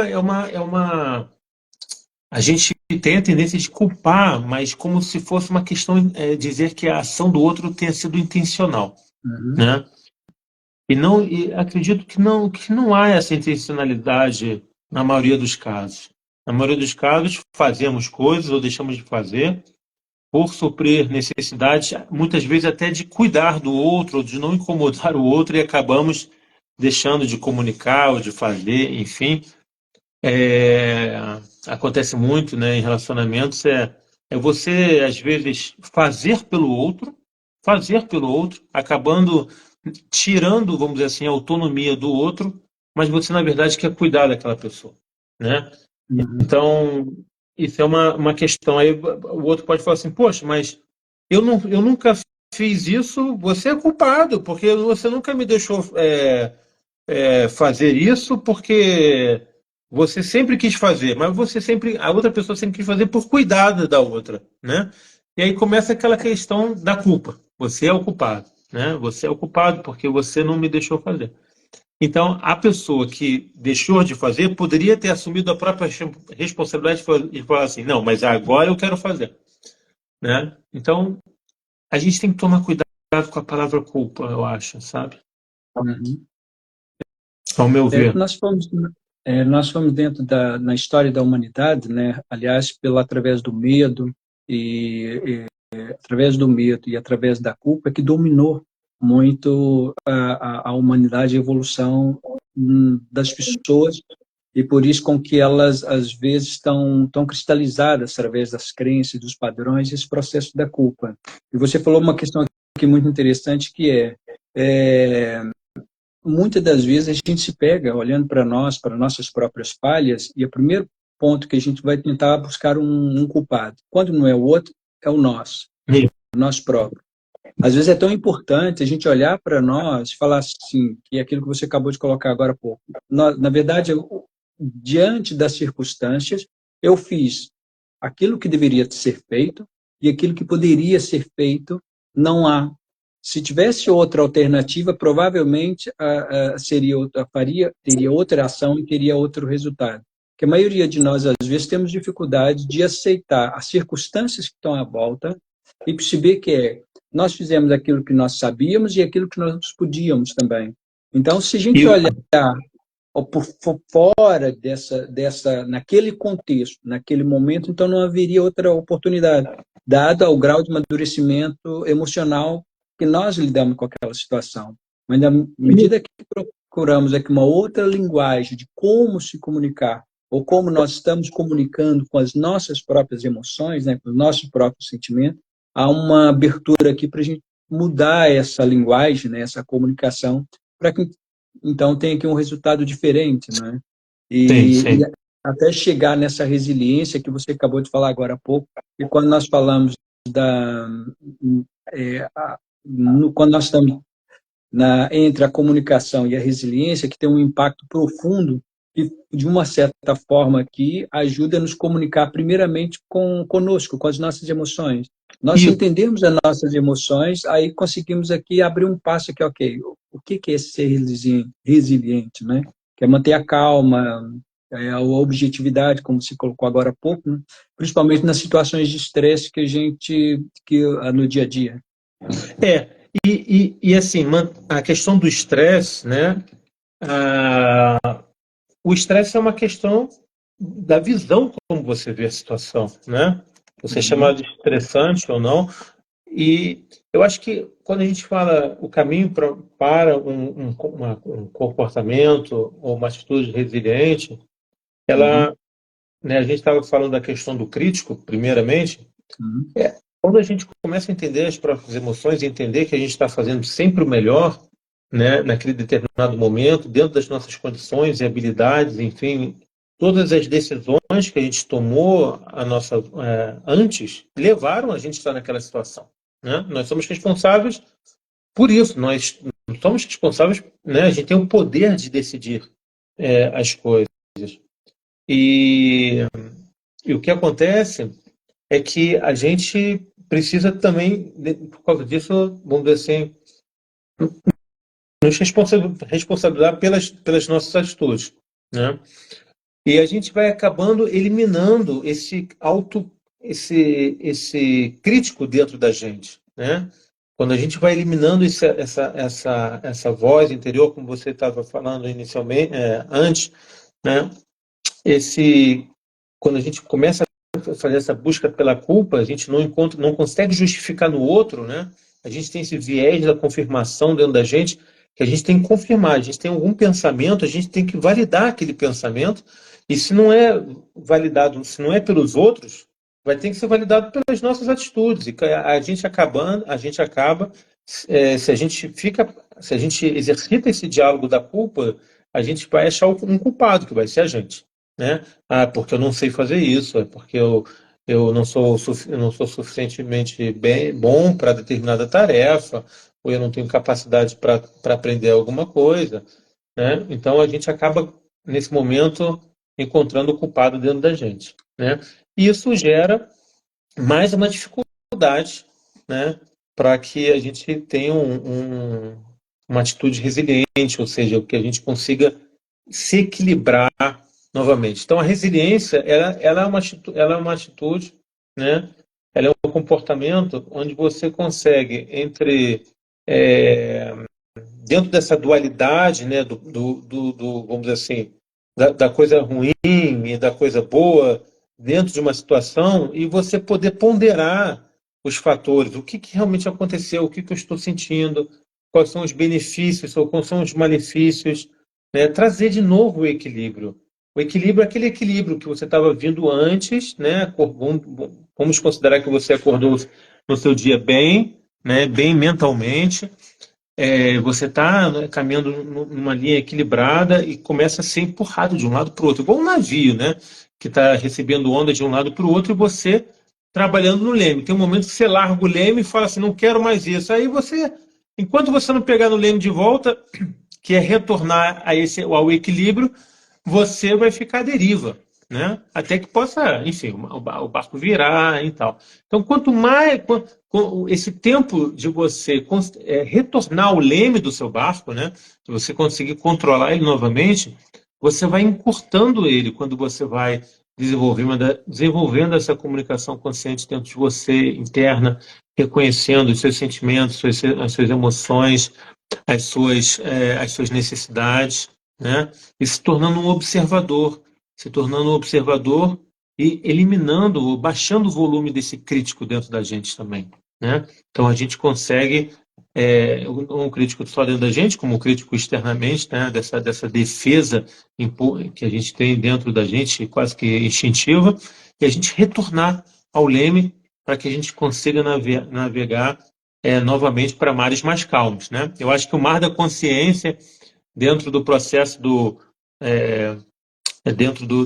a gente tem a tendência de culpar, mas como se fosse uma questão, dizer que a ação do outro tenha sido intencional,
uhum,
né? E acredito que não há essa intencionalidade na maioria dos casos. Na maioria dos casos, fazemos coisas ou deixamos de fazer por suprir necessidades, muitas vezes até de cuidar do outro, ou de não incomodar o outro, e acabamos deixando de comunicar ou de fazer, enfim. É, acontece muito, né, em relacionamentos, é você, às vezes, fazer pelo outro, acabando tirando, vamos dizer assim, a autonomia do outro, mas você, na verdade, quer cuidar daquela pessoa, né?
uhum,
Então, isso é uma questão. Aí o outro pode falar assim, poxa, mas eu nunca fiz isso, você é culpado, porque você nunca me deixou fazer isso, porque você sempre quis fazer, mas a outra pessoa sempre quis fazer por cuidado da outra, né? E aí começa aquela questão da culpa. Você é o culpado, né? Você é o culpado porque você não me deixou fazer. Então, a pessoa que deixou de fazer poderia ter assumido a própria responsabilidade e falar assim, não, mas agora eu quero fazer, né? Então, a gente tem que tomar cuidado com a palavra culpa, eu acho, sabe?
uhum.
Ao meu
É,
ver.
nós fomos dentro na história da humanidade, né? Aliás, através do medo através do medo e através da culpa que dominou muito a humanidade e a evolução das pessoas e por isso com que elas às vezes estão tão cristalizadas através das crenças, dos padrões, esse processo da culpa. E você falou uma questão aqui muito interessante que é muitas das vezes a gente se pega olhando para nós, para nossas próprias falhas, e o primeiro ponto que a gente vai tentar buscar um culpado. Quando não é o outro, é o nosso, nós próprios. Às vezes é tão importante a gente olhar para nós e falar assim, que é aquilo que você acabou de colocar agora há pouco. Na verdade, diante das circunstâncias, eu fiz aquilo que deveria ser feito e aquilo que poderia ser feito não há. Se tivesse outra alternativa, provavelmente teria outra ação e teria outro resultado. que a maioria de nós, às vezes, temos dificuldade de aceitar as circunstâncias que estão à volta e perceber que nós fizemos aquilo que nós sabíamos e aquilo que nós podíamos também. Então, se a gente
E,
olhar por fora naquele contexto, naquele momento, então não haveria outra oportunidade, dado ao grau de amadurecimento emocional que nós lidamos com aquela situação. Mas na medida que procuramos aqui uma outra linguagem de como se comunicar, ou como nós estamos comunicando com as nossas próprias emoções, né, com os nossos próprios sentimentos, há uma abertura aqui para a gente mudar essa linguagem, né, essa comunicação, para que então tem aqui um resultado diferente, né?
sim,
E
sim.
até chegar nessa resiliência que você acabou de falar agora há pouco, e quando nós falamos quando nós estamos entre a comunicação e a resiliência, que tem um impacto profundo, que de uma certa forma aqui ajuda a nos comunicar primeiramente conosco, com as nossas emoções. Nós
E,
entendemos as nossas emoções, aí conseguimos aqui abrir um passo aqui, ok, o que é ser resiliente, né? Que é manter a calma, a objetividade, como se colocou agora há pouco, né? Principalmente nas situações de estresse no dia a dia.
assim, a questão do estresse, né? O estresse é uma questão da visão como você vê a situação, né? Você chama de estressante ou não. E eu acho que quando a gente fala o caminho para um comportamento ou uma atitude resiliente, ela, né, a gente estava falando da questão do crítico, primeiramente. Quando a gente começa a entender as próprias emoções e entender que a gente está fazendo sempre o melhor, né, naquele determinado momento, dentro das nossas condições e habilidades, enfim, todas as decisões que a gente tomou antes levaram a gente a estar naquela situação, né? Nós somos responsáveis por isso, nós somos responsáveis, né? A gente tem o poder de decidir as coisas. E, e o que acontece é que a gente precisa também, por causa disso, vamos dizer assim, nos responsabilizar pelas nossas atitudes, né? E a gente vai acabando eliminando esse crítico dentro da gente, né? Quando a gente vai eliminando essa voz interior, como você estava falando inicialmente, antes, né? Quando a gente começa a fazer essa busca pela culpa, a gente não consegue justificar no outro, né? A gente tem esse viés da confirmação dentro da gente, que a gente tem que confirmar. A gente tem algum pensamento, a gente tem que validar aquele pensamento, e se não é validado, se não é pelos outros, vai ter que ser validado pelas nossas atitudes. E a gente acaba, se a gente exercita esse diálogo da culpa, a gente vai achar um culpado, que vai ser a gente, né? Ah, porque eu não sei fazer isso, é porque eu não sou suficientemente bom para determinada tarefa, ou eu não tenho capacidade para aprender alguma coisa, né? Então a gente acaba, nesse momento, encontrando o culpado dentro da gente, né? E isso gera mais uma dificuldade, né? Para que a gente tenha uma atitude resiliente, ou seja, que a gente consiga se equilibrar novamente. Então, a resiliência, ela é uma atitude, né? Ela é um comportamento onde você consegue, dentro dessa dualidade, né, vamos dizer assim, da coisa ruim e da coisa boa, dentro de uma situação, e você poder ponderar os fatores, o que realmente aconteceu, o que eu estou sentindo, quais são os benefícios ou quais são os malefícios, né? Trazer de novo o equilíbrio. O equilíbrio é aquele equilíbrio que você estava vindo antes, né? Vamos considerar que você acordou no seu dia bem, né? Bem mentalmente. Você está, né, caminhando numa linha equilibrada e começa a ser empurrado de um lado para o outro, igual um navio, né? Que está recebendo onda de um lado para o outro e você trabalhando no leme. Tem um momento que você larga o leme e fala assim, não quero mais isso. Aí você, enquanto você não pegar no leme de volta, que é retornar ao equilíbrio, você vai ficar à deriva, né? Até que possa, enfim, o barco virar e tal. Então, quanto mais esse tempo de você retornar ao leme do seu barco, né? De você conseguir controlar ele novamente, você vai encurtando ele quando você vai desenvolvendo essa comunicação consciente dentro de você, interna, reconhecendo os seus sentimentos, as suas emoções, as suas necessidades, né? E se tornando um observador e eliminando, ou baixando o volume desse crítico dentro da gente também, né? Então a gente consegue um crítico só dentro da gente, como um crítico externamente, né? Dessa defesa que a gente tem dentro da gente, quase que instintiva, e a gente retornar ao leme para que a gente consiga navegar novamente para mares mais calmos, né? Eu acho que o mar da consciência, dentro do processo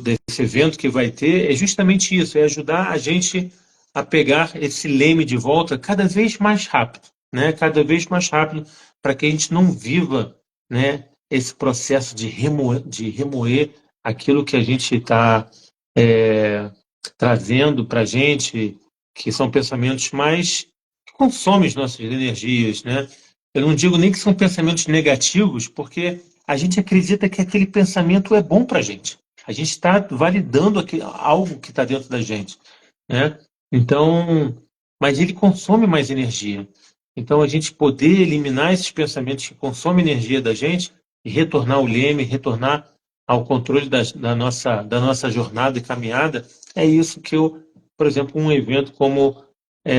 desse evento que vai ter, é justamente isso, é ajudar a gente a pegar esse leme de volta cada vez mais rápido, né? Cada vez mais rápido, para que a gente não viva, né, esse processo de remoer aquilo que a gente está trazendo para a gente, que são pensamentos mais que consomem as nossas energias, né? Eu não digo nem que são pensamentos negativos, porque a gente acredita que aquele pensamento é bom para a gente. A gente está validando algo que está dentro da gente, né? Então, mas ele consome mais energia. Então, a gente poder eliminar esses pensamentos que consomem energia da gente e retornar ao leme, retornar ao controle da nossa jornada e caminhada, é isso que por exemplo, um evento como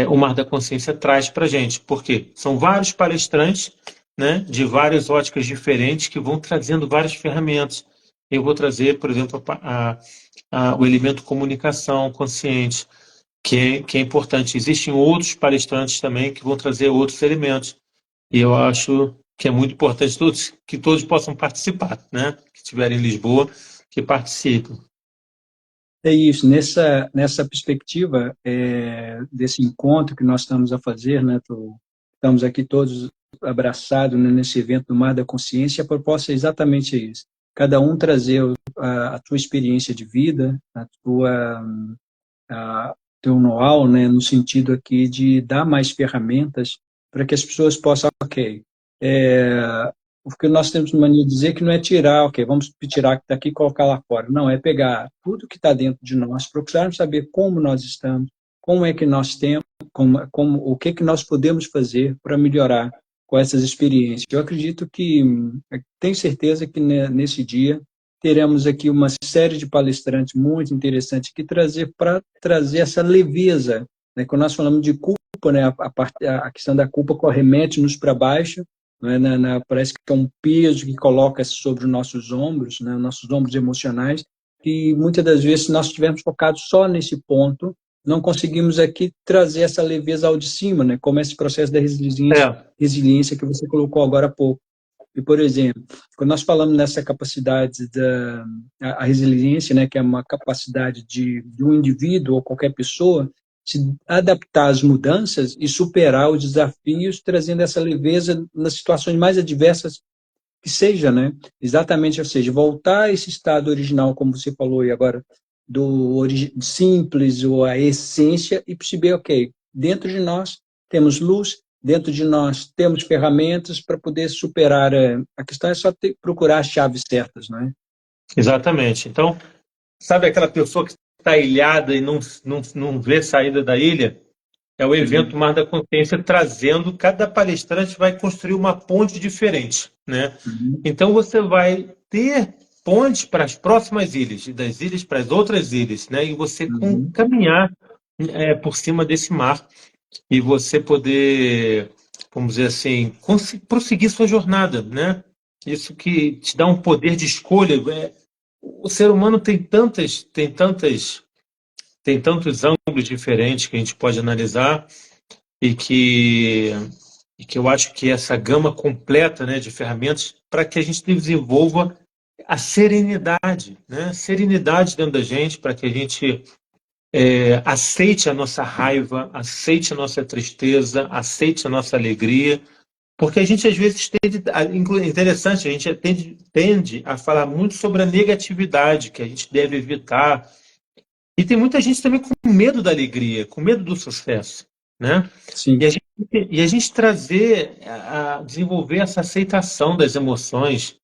o Mar da Consciência traz para a gente. Porque são vários palestrantes, né, de várias óticas diferentes que vão trazendo várias ferramentas. Eu vou trazer, por exemplo, o elemento comunicação consciente, que é importante. Existem outros palestrantes também que vão trazer outros elementos. E eu acho que é muito importante que todos possam participar, né? Que estiverem em Lisboa, que participem.
É isso, nessa perspectiva desse encontro que nós estamos a fazer, né, estamos aqui todos abraçados, né, nesse evento do Mar da Consciência, a proposta é exatamente isso, cada um trazer a tua experiência de vida, teu know-how, né, no sentido aqui de dar mais ferramentas para que as pessoas possam, ok, o que nós temos mania de dizer que não é tirar, ok, vamos tirar que está aqui e colocar lá fora. Não, é pegar tudo que está dentro de nós, procurarmos saber como nós estamos, como é que nós temos, o que que nós podemos fazer para melhorar com essas experiências. Eu acredito que, tenho certeza que nesse dia teremos aqui uma série de palestrantes muito interessantes que para trazer essa leveza, né? Quando nós falamos de culpa, né, a questão da culpa remete-nos para baixo, né, parece que é um peso que coloca sobre os nossos ombros, né, nossos ombros emocionais, e muitas das vezes, se nós estivermos focados só nesse ponto, não conseguimos aqui trazer essa leveza ao de cima, né, como esse processo da resiliência que você colocou agora há pouco. E, por exemplo, quando nós falamos nessa capacidade a resiliência, né, que é uma capacidade de um indivíduo ou qualquer pessoa se adaptar às mudanças e superar os desafios, trazendo essa leveza nas situações mais adversas que seja, né? Exatamente, ou seja, voltar a esse estado original, como você falou e agora, do simples ou a essência e perceber, ok, dentro de nós temos luz, dentro de nós temos ferramentas para poder superar. A questão é só procurar as chaves certas, não é?
Exatamente. Então, sabe aquela pessoa que está ilhada e não vê saída da ilha? É o evento Mar da Consciência trazendo, cada palestrante vai construir uma ponte diferente, né? Então você vai ter pontes para as próximas ilhas, e das ilhas para as outras ilhas, né? E você caminhar por cima desse mar e você poder, vamos dizer assim, prosseguir sua jornada, né? Isso que te dá um poder de escolha. O ser humano tem tantos ângulos diferentes que a gente pode analisar e que eu acho que essa gama completa, né, de ferramentas para que a gente desenvolva a serenidade, né? Serenidade dentro da gente, para que a gente aceite a nossa raiva, aceite a nossa tristeza, aceite a nossa alegria, porque a gente às vezes interessante, a gente tende a falar muito sobre a negatividade que a gente deve evitar. E tem muita gente também com medo da alegria, com medo do sucesso, né?
Sim.
E a gente desenvolver essa aceitação das emoções,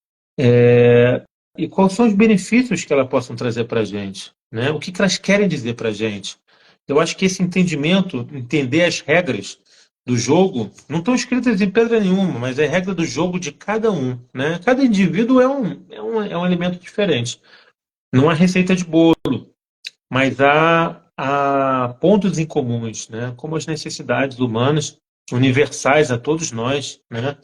e quais são os benefícios que elas possam trazer para a gente, né? O que elas querem dizer para a gente. Eu acho que esse entendimento, entender as regras do jogo, não estão escritas em pedra nenhuma, mas é regra do jogo de cada um, né? Cada indivíduo é um elemento diferente. Não há receita de bolo, mas há pontos em comuns, né? Como as necessidades humanas, universais a todos nós, né?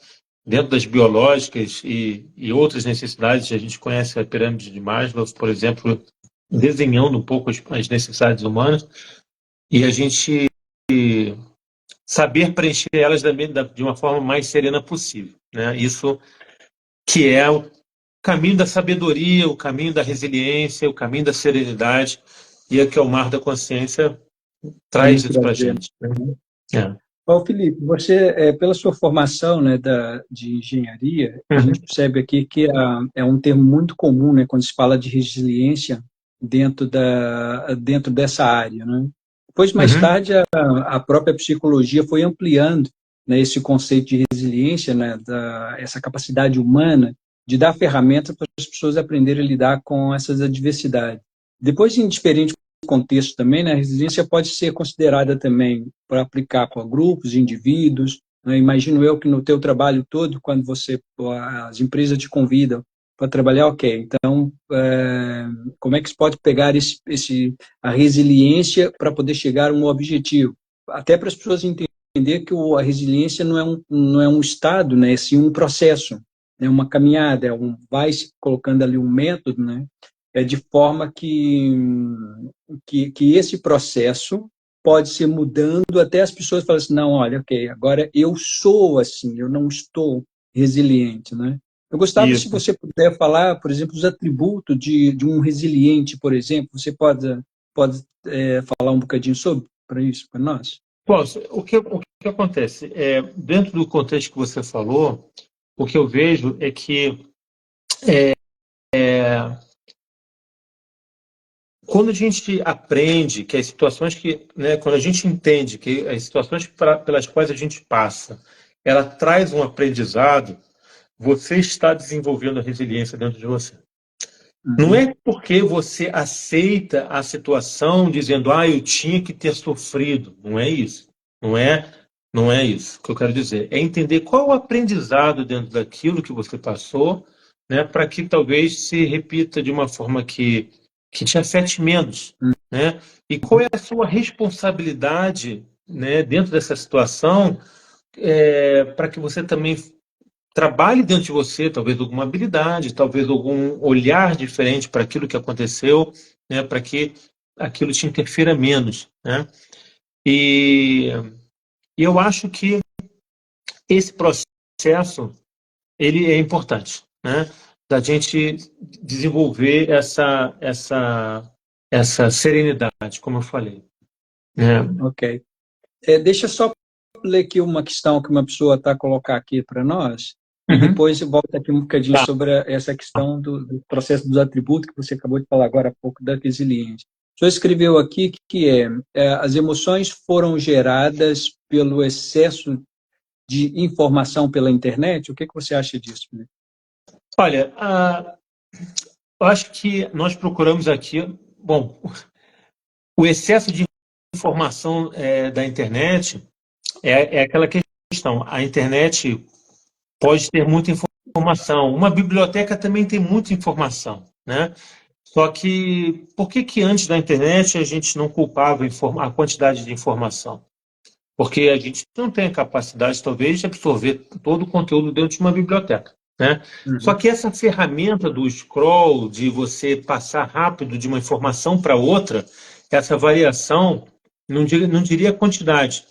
Dentro das biológicas e outras necessidades. A gente conhece a pirâmide de Maslow, por exemplo, desenhando um pouco as necessidades humanas, e a gente saber preencher elas de uma forma mais serena possível, né? Isso que é o caminho da sabedoria, o caminho da resiliência, o caminho da serenidade, e é que o mar da consciência traz isso para a gente, né?
Bom, Felipe, você, pela sua formação, né, de engenharia, a gente percebe aqui que é um termo muito comum, né, quando se fala de resiliência dentro dessa área, né? Depois, mais tarde, a própria psicologia foi ampliando, né, esse conceito de resiliência, né, essa capacidade humana de dar ferramentas para as pessoas aprenderem a lidar com essas adversidades. Depois, em diferentes contexto também, né, a resiliência pode ser considerada também para aplicar para grupos, indivíduos, né? Imagino eu que no teu trabalho todo, quando as empresas te convidam para trabalhar, ok, então como é que se pode pegar a resiliência para poder chegar a um objetivo? Até para as pessoas entender que a resiliência não é um estado, né, é sim um processo, é uma caminhada, vai se colocando ali um método, né, de forma que esse processo pode ser mudando até as pessoas falarem assim, não, olha, ok, agora eu sou assim, eu não estou resiliente, né? Eu gostava se você puder falar, por exemplo, os atributos de um resiliente, por exemplo, você pode falar um bocadinho sobre para isso, para nós?
Posso. O que acontece? Dentro do contexto que você falou, o que eu vejo é que quando a gente aprende que as situações quando a gente entende que as situações pelas quais a gente passa, ela traz um aprendizado, você está desenvolvendo a resiliência dentro de você. Não é porque você aceita a situação dizendo, eu tinha que ter sofrido. Não é isso. Não é isso que eu quero dizer. É entender qual é o aprendizado dentro daquilo que você passou, né, para que talvez se repita de uma forma que te afete menos, né? E qual é a sua responsabilidade, né, dentro dessa situação, para que você também trabalhe dentro de você, talvez alguma habilidade, talvez algum olhar diferente para aquilo que aconteceu, né, para que aquilo te interfira menos, né? E eu acho que esse processo ele é importante, né? Da gente desenvolver essa serenidade, como eu falei, né?
Ok. Deixa eu só ler aqui uma questão que uma pessoa está a colocar aqui para nós, e depois eu volto aqui um bocadinho sobre essa questão do processo dos atributos que você acabou de falar agora há pouco, da resiliência. O senhor escreveu aqui que as emoções foram geradas pelo excesso de informação pela internet. O que você acha disso, Felipe?
Olha, eu acho que nós procuramos aqui, bom, o excesso de informação da internet é aquela questão. A internet pode ter muita informação. Uma biblioteca também tem muita informação, né? Só que por que antes da internet a gente não culpava a quantidade de informação? Porque a gente não tem a capacidade, talvez, de absorver todo o conteúdo dentro de uma biblioteca, né? Só que essa ferramenta do scroll, de você passar rápido de uma informação para outra, essa variação, não diria quantidade,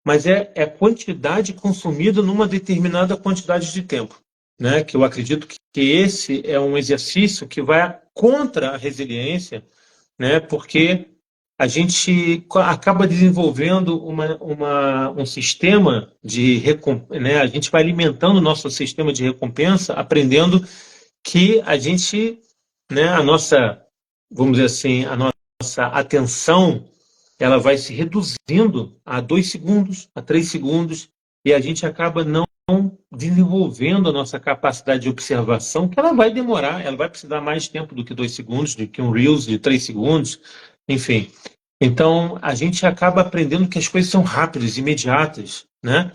mas é quantidade consumida numa determinada quantidade de tempo, né? Que eu acredito que esse é um exercício que vai contra a resiliência, né? Porque a gente acaba desenvolvendo um sistema de recompensa, né? A gente vai alimentando o nosso sistema de recompensa, aprendendo que a gente, né, vamos dizer assim, a nossa atenção, ela vai se reduzindo a 2 segundos, a 3 segundos, e a gente acaba não desenvolvendo a nossa capacidade de observação, que ela vai demorar, ela vai precisar mais tempo do que 2 segundos, do que um Reels de 3 segundos, enfim. Então, a gente acaba aprendendo que as coisas são rápidas, imediatas, né?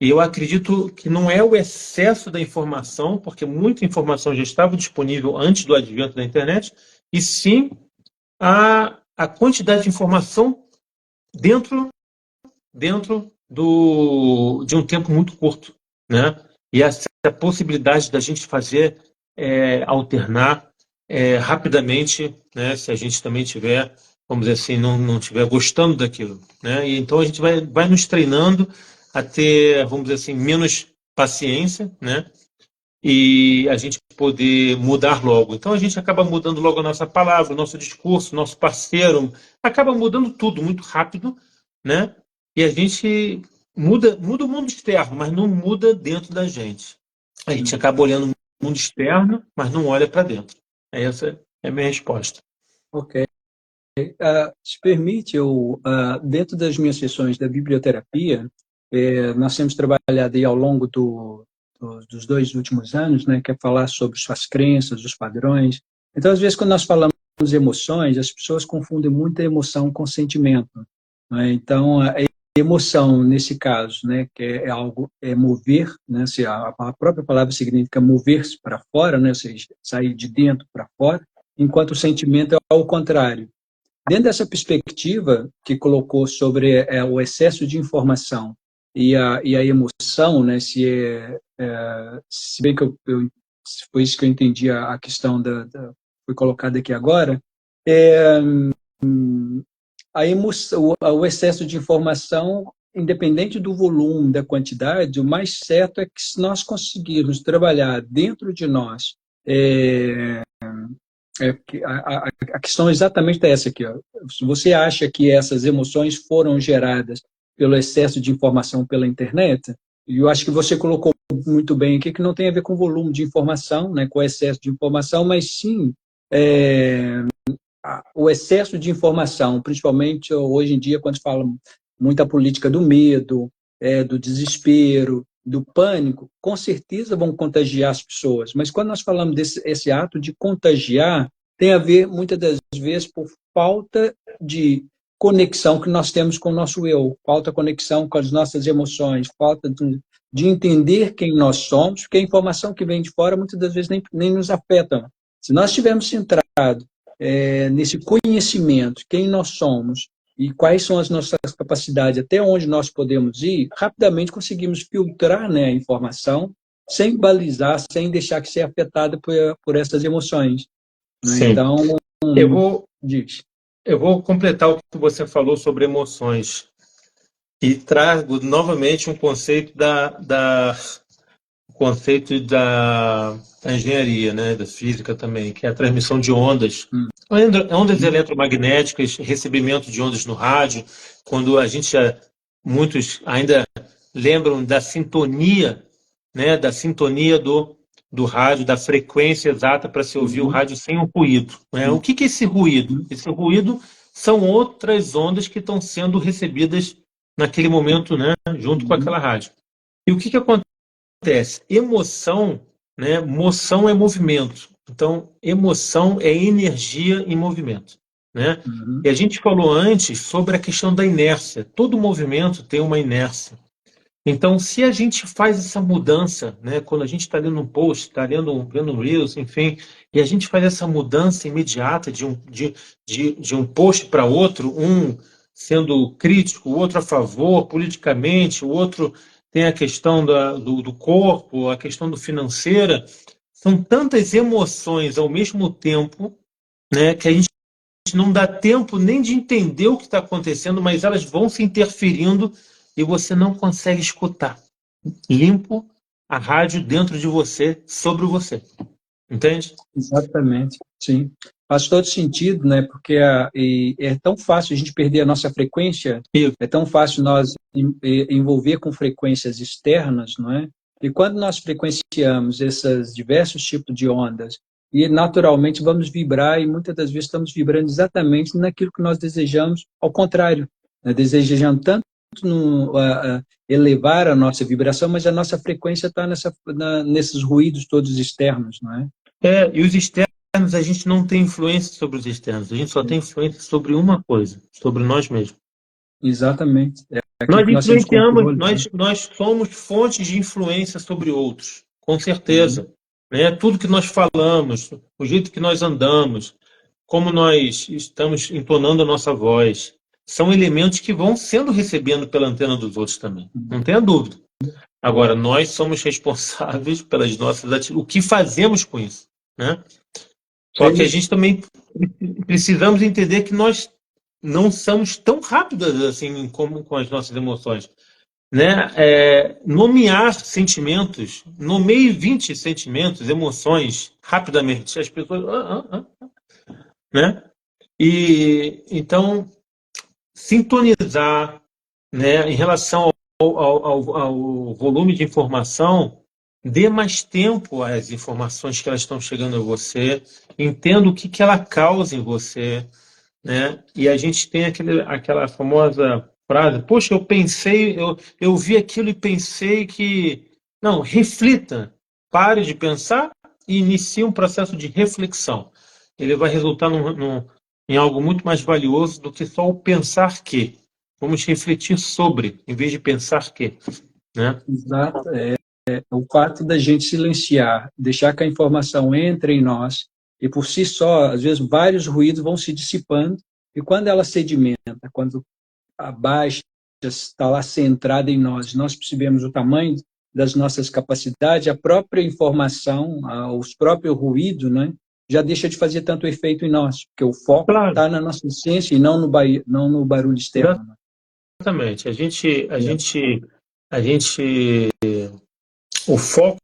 E eu acredito que não é o excesso da informação, porque muita informação já estava disponível antes do advento da internet, e sim a quantidade de informação dentro de um tempo muito curto, né? E essa possibilidade da gente fazer alternar rapidamente, né? Se a gente também tiver, vamos dizer assim, não tiver gostando daquilo, né? E então a gente vai nos treinando a ter, vamos dizer assim, menos paciência, né? E a gente poder mudar logo. Então a gente acaba mudando logo a nossa palavra, o nosso discurso, o nosso parceiro, acaba mudando tudo muito rápido, né? E a gente muda o mundo externo, mas não muda dentro da gente. A gente acaba olhando o mundo externo, mas não olha para dentro. Essa é a minha resposta.
Ok. Se permite, dentro das minhas sessões da biblioterapia, nós temos trabalhado aí ao longo dos 2 últimos anos, né, que é falar sobre suas crenças, os padrões. Então, às vezes, quando nós falamos de emoções, as pessoas confundem muito a emoção com sentimento, né? Então, a emoção, nesse caso, né, que é mover, né, se a própria palavra significa mover-se para fora, né, ou seja, sair de dentro para fora, enquanto o sentimento é ao contrário. Dentro dessa perspectiva que colocou sobre o excesso de informação e a emoção, né, se bem que foi isso que eu entendi a questão foi colocada aqui agora, a emoção, o excesso de informação, independente do volume, da quantidade, o mais certo é que se nós conseguirmos trabalhar dentro de nós a questão exatamente é essa aqui. Ó. Se você acha que essas emoções foram geradas pelo excesso de informação pela internet, e eu acho que você colocou muito bem aqui que não tem a ver com o volume de informação, né, com o excesso de informação, mas sim o excesso de informação, principalmente hoje em dia, quando se fala muita política do medo, do desespero, do pânico, com certeza vão contagiar as pessoas. Mas quando nós falamos desse ato de contagiar, tem a ver, muitas das vezes, por falta de conexão que nós temos com o nosso eu, falta conexão com as nossas emoções, falta de entender quem nós somos, porque a informação que vem de fora, muitas das vezes, nem nos afeta. Se nós estivermos centrados nesse conhecimento, quem nós somos, e quais são as nossas capacidades, até onde nós podemos ir, rapidamente conseguimos filtrar, né, a informação, sem balizar, sem deixar que seja afetada por essas emoções.
Sim.
Então,
eu vou completar o que você falou sobre emoções e trago novamente um conceito da engenharia, né, da física também, que é a transmissão de ondas. Ondas eletromagnéticas, recebimento de ondas no rádio, quando muitos ainda lembram da sintonia, né, do rádio, da frequência exata para se ouvir o rádio sem o ruído. Né? O que é esse ruído? Esse ruído são outras ondas que estão sendo recebidas naquele momento, né, junto com aquela rádio. E o que acontece? Emoção, né, moção é movimento. Então, emoção é energia em movimento. Né? E a gente falou antes sobre a questão da inércia. Todo movimento tem uma inércia. Então, se a gente faz essa mudança, né, quando a gente está lendo um post, está lendo um Reels, enfim, e a gente faz essa mudança imediata de um post para outro, um sendo crítico, o outro a favor politicamente, o outro tem a questão do corpo, a questão do financeira, são tantas emoções ao mesmo tempo, né, que a gente não dá tempo nem de entender o que está acontecendo, mas elas vão se interferindo e você não consegue escutar. Limpo a rádio dentro de você, sobre você. Entende?
Exatamente, sim. Faz todo sentido, né? Porque é tão fácil a gente perder a nossa frequência, é tão fácil nós envolver com frequências externas, não é? E quando nós frequenciamos esses diversos tipos de ondas, e naturalmente vamos vibrar, e muitas das vezes estamos vibrando exatamente naquilo que nós desejamos, ao contrário, né? Desejando tanto elevar a nossa vibração, mas a nossa frequência está nesses ruídos todos externos, não é?
E os externos, a gente não tem influência sobre os externos, a gente só tem influência sobre uma coisa, sobre nós mesmos.
Exatamente. É aquilo
Nós
que nós temos
influenciamos,
controle, né?
nós somos fontes de influência sobre outros, com certeza. Né? Tudo que nós falamos, o jeito que nós andamos, como nós estamos entonando a nossa voz, são elementos que vão sendo recebendo pela antena dos outros também. Não tenha dúvida. Agora, nós somos responsáveis pelas nossas atitudes, o que fazemos com isso. Né? Só que a gente também precisamos entender que nós não somos tão rápidas assim como com as nossas emoções. Né? Nomear sentimentos, nomeie 20 sentimentos, emoções, rapidamente. As pessoas... né? E, então, sintonizar, né, em relação ao volume de informação, dê mais tempo às informações que elas estão chegando a você, entenda o que ela causa em você, né? E a gente tem aquela famosa frase, poxa, eu vi aquilo e pensei que... Não, reflita, pare de pensar e inicie um processo de reflexão. Ele vai resultar em algo muito mais valioso do que só o pensar que. Vamos refletir sobre, em vez de pensar que. Né?
Exato. O fato da gente silenciar, deixar que a informação entre em nós, e por si só, às vezes, vários ruídos vão se dissipando, e quando ela sedimenta, quando a baixa está lá centrada em nós, nós percebemos o tamanho das nossas capacidades, a própria informação, os próprios ruídos, né, já deixa de fazer tanto efeito em nós, porque o foco está na nossa essência e não no barulho externo.
Exatamente. O foco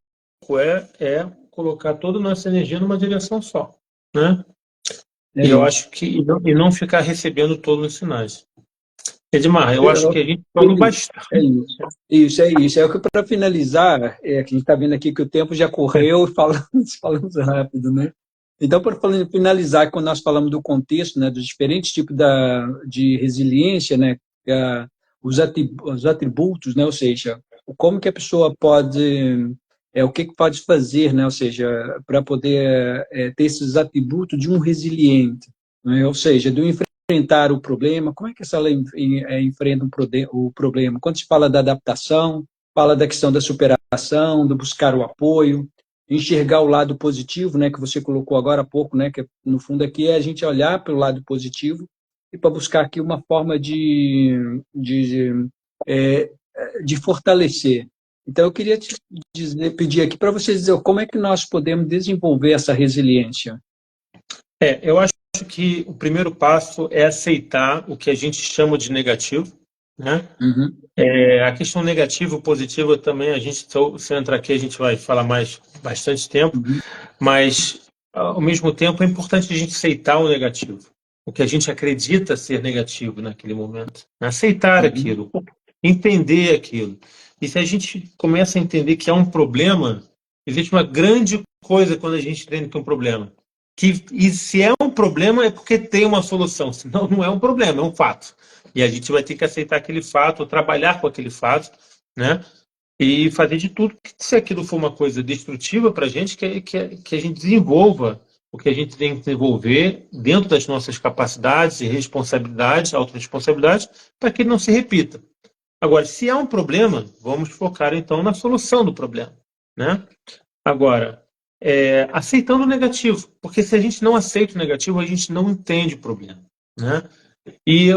é colocar toda a nossa energia numa direção só, né? E eu acho que e não ficar recebendo todos os sinais. Edmar, eu acho que a gente falou bastante.
Isso. Para finalizar, que a gente está vendo aqui que o tempo já correu e falamos rápido, né? Então, para finalizar, quando nós falamos do contexto, né, dos diferentes tipos de resiliência, né, os atributos, né, ou seja, como que a pessoa pode, o que pode fazer, né, ou seja, para poder ter esses atributos de um resiliente, né, ou seja, de um enfrentar o problema, como é que ela enfrenta o problema? Quando se fala da adaptação, fala da questão da superação, do buscar o apoio, enxergar o lado positivo, né, que você colocou agora há pouco, né, que no fundo aqui é a gente olhar para o lado positivo e para buscar aqui uma forma de fortalecer. Então, eu queria pedir aqui para vocês dizer como é que nós podemos desenvolver essa resiliência.
Eu acho que o primeiro passo é aceitar o que a gente chama de negativo, né?
Uhum.
A questão negativa e positiva também, se entrar aqui, a gente vai falar mais bastante tempo, mas, ao mesmo tempo, é importante a gente aceitar o negativo, o que a gente acredita ser negativo naquele momento. Aceitar aquilo, entender aquilo. E se a gente começa a entender que há um problema, existe uma grande coisa quando a gente entende que é um problema. E se é um problema, é porque tem uma solução, senão não é um problema, é um fato. E a gente vai ter que aceitar aquele fato, trabalhar com aquele fato, né? E fazer de tudo que, se aquilo for uma coisa destrutiva para a gente, que a gente desenvolva o que a gente tem que desenvolver dentro das nossas capacidades e responsabilidades, autorresponsabilidades, para que ele não se repita. Agora, se há um problema, vamos focar então na solução do problema, né? Agora, aceitando o negativo, porque se a gente não aceita o negativo, a gente não entende o problema, né? E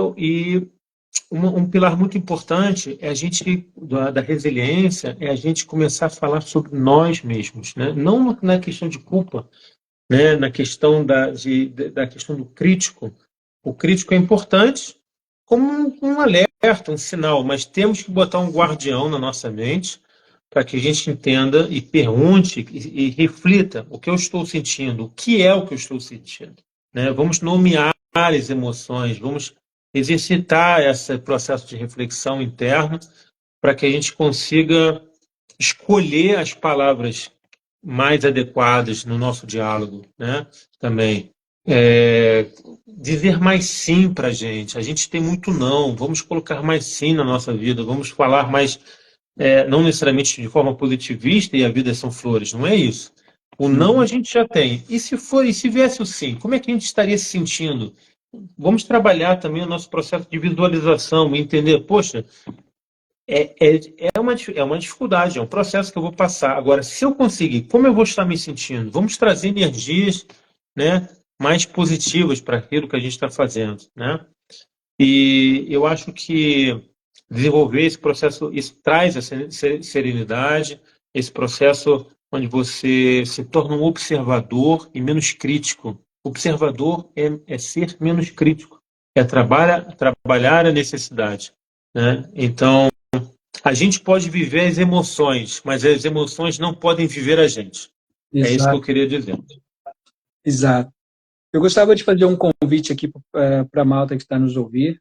um pilar muito importante é a gente da resiliência, é a gente começar a falar sobre nós mesmos, né? Não na questão de culpa, né? Na questão da questão do crítico. O crítico é importante como um alerta, um sinal, mas temos que botar um guardião na nossa mente para que a gente entenda e pergunte e reflita o que eu estou sentindo, o que é o que eu estou sentindo, né? Vamos nomear as emoções, vamos exercitar esse processo de reflexão interna para que a gente consiga escolher as palavras mais adequadas no nosso diálogo, né? Também. dizer mais sim para a gente. A gente tem muito não. Vamos colocar mais sim na nossa vida. Vamos falar mais, não necessariamente de forma positivista e a vida são flores. Não é isso. O não a gente já tem. E se viesse o sim, como é que a gente estaria se sentindo? Vamos trabalhar também o nosso processo de visualização e entender, poxa, é uma dificuldade, é um processo que eu vou passar. Agora, se eu conseguir, como eu vou estar me sentindo? Vamos trazer energias, né, mais positivas para aquilo que a gente está fazendo, né? E eu acho que desenvolver esse processo, isso traz essa serenidade, esse processo onde você se torna um observador e menos crítico. Observador é ser menos crítico, é trabalhar a necessidade, né? Então, a gente pode viver as emoções, mas as emoções não podem viver a gente. É isso que eu
Exato,
queria dizer.
exato. Eu gostaria de fazer um convite aqui para a malta que está nos ouvindo.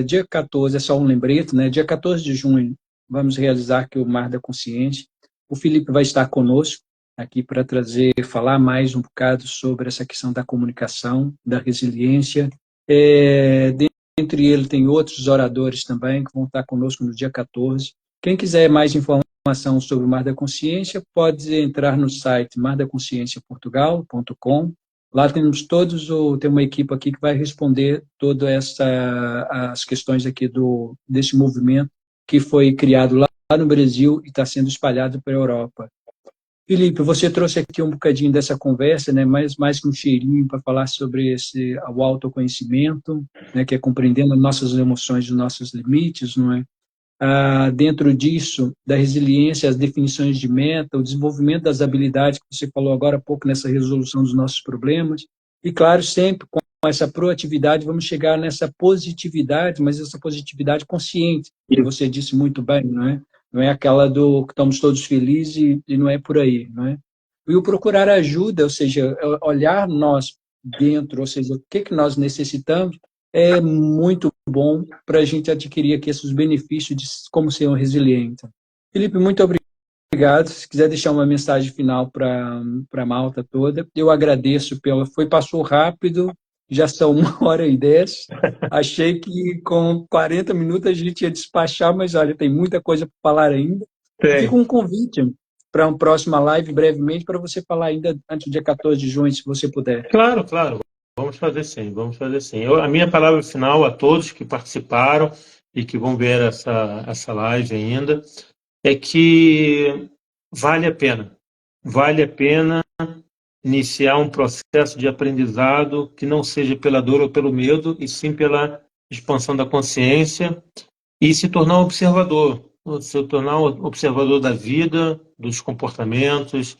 Dia 14, é só um lembrete, né? Dia 14 de junho, vamos realizar aqui o Mar da Consciência. O Felipe vai estar conosco aqui para falar mais um bocado sobre essa questão da comunicação, da resiliência. Dentre ele tem outros oradores também que vão estar conosco no dia 14. Quem quiser mais informação sobre o Mar da Consciência, pode entrar no site mardaconscienciaportugal.com. Lá temos tem uma equipe aqui que vai responder todas as questões aqui desse movimento que foi criado lá no Brasil e está sendo espalhado para a Europa. Felipe, você trouxe aqui um bocadinho dessa conversa, né, mais que um cheirinho para falar sobre o autoconhecimento, né, que é compreendendo as nossas emoções, os nossos limites, não é? Dentro disso, da resiliência, as definições de meta, o desenvolvimento das habilidades que você falou agora há pouco nessa resolução dos nossos problemas. E, claro, sempre com essa proatividade, vamos chegar nessa positividade, mas essa positividade consciente, que você disse muito bem, não é? Não é aquela do que estamos todos felizes e não é por aí, não é? E o procurar ajuda, ou seja, olhar nós dentro, ou seja, o que nós necessitamos, é muito bom para a gente adquirir aqui esses benefícios de como ser um resiliente. Felipe, muito obrigado. Se quiser deixar uma mensagem final para a malta toda, eu agradeço passou rápido, já são 1h10. Achei que com 40 minutos a gente ia despachar, mas olha, tem muita coisa para falar ainda. E fica um convite para uma próxima live brevemente para você falar ainda antes do dia 14 de junho, se você puder.
Claro, claro. Vamos fazer sim, vamos fazer sim. A minha palavra final a todos que participaram e que vão ver essa live ainda é que vale a pena iniciar um processo de aprendizado que não seja pela dor ou pelo medo, e sim pela expansão da consciência e se tornar um observador da vida, dos comportamentos.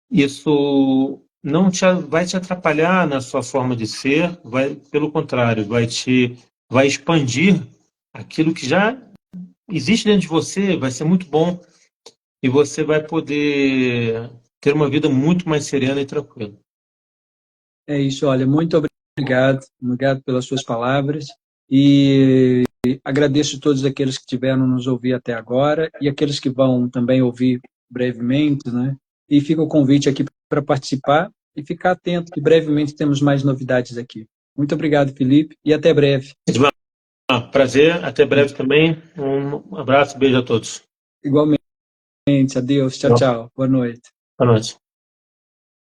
Isso não vai te atrapalhar na sua forma de ser, pelo contrário, vai expandir aquilo que já existe dentro de você, vai ser muito bom e você vai poder ter uma vida muito mais serena e tranquila.
É isso, olha, muito obrigado pelas suas palavras e agradeço a todos aqueles que tiveram nos ouvir até agora e aqueles que vão também ouvir brevemente, né? E fica o convite aqui para participar e ficar atento que brevemente temos mais novidades aqui. Muito obrigado, Felipe, e até breve.
Prazer, até breve também. Um abraço, beijo a todos.
Igualmente, adeus, tchau, tchau, boa noite.
Boa noite.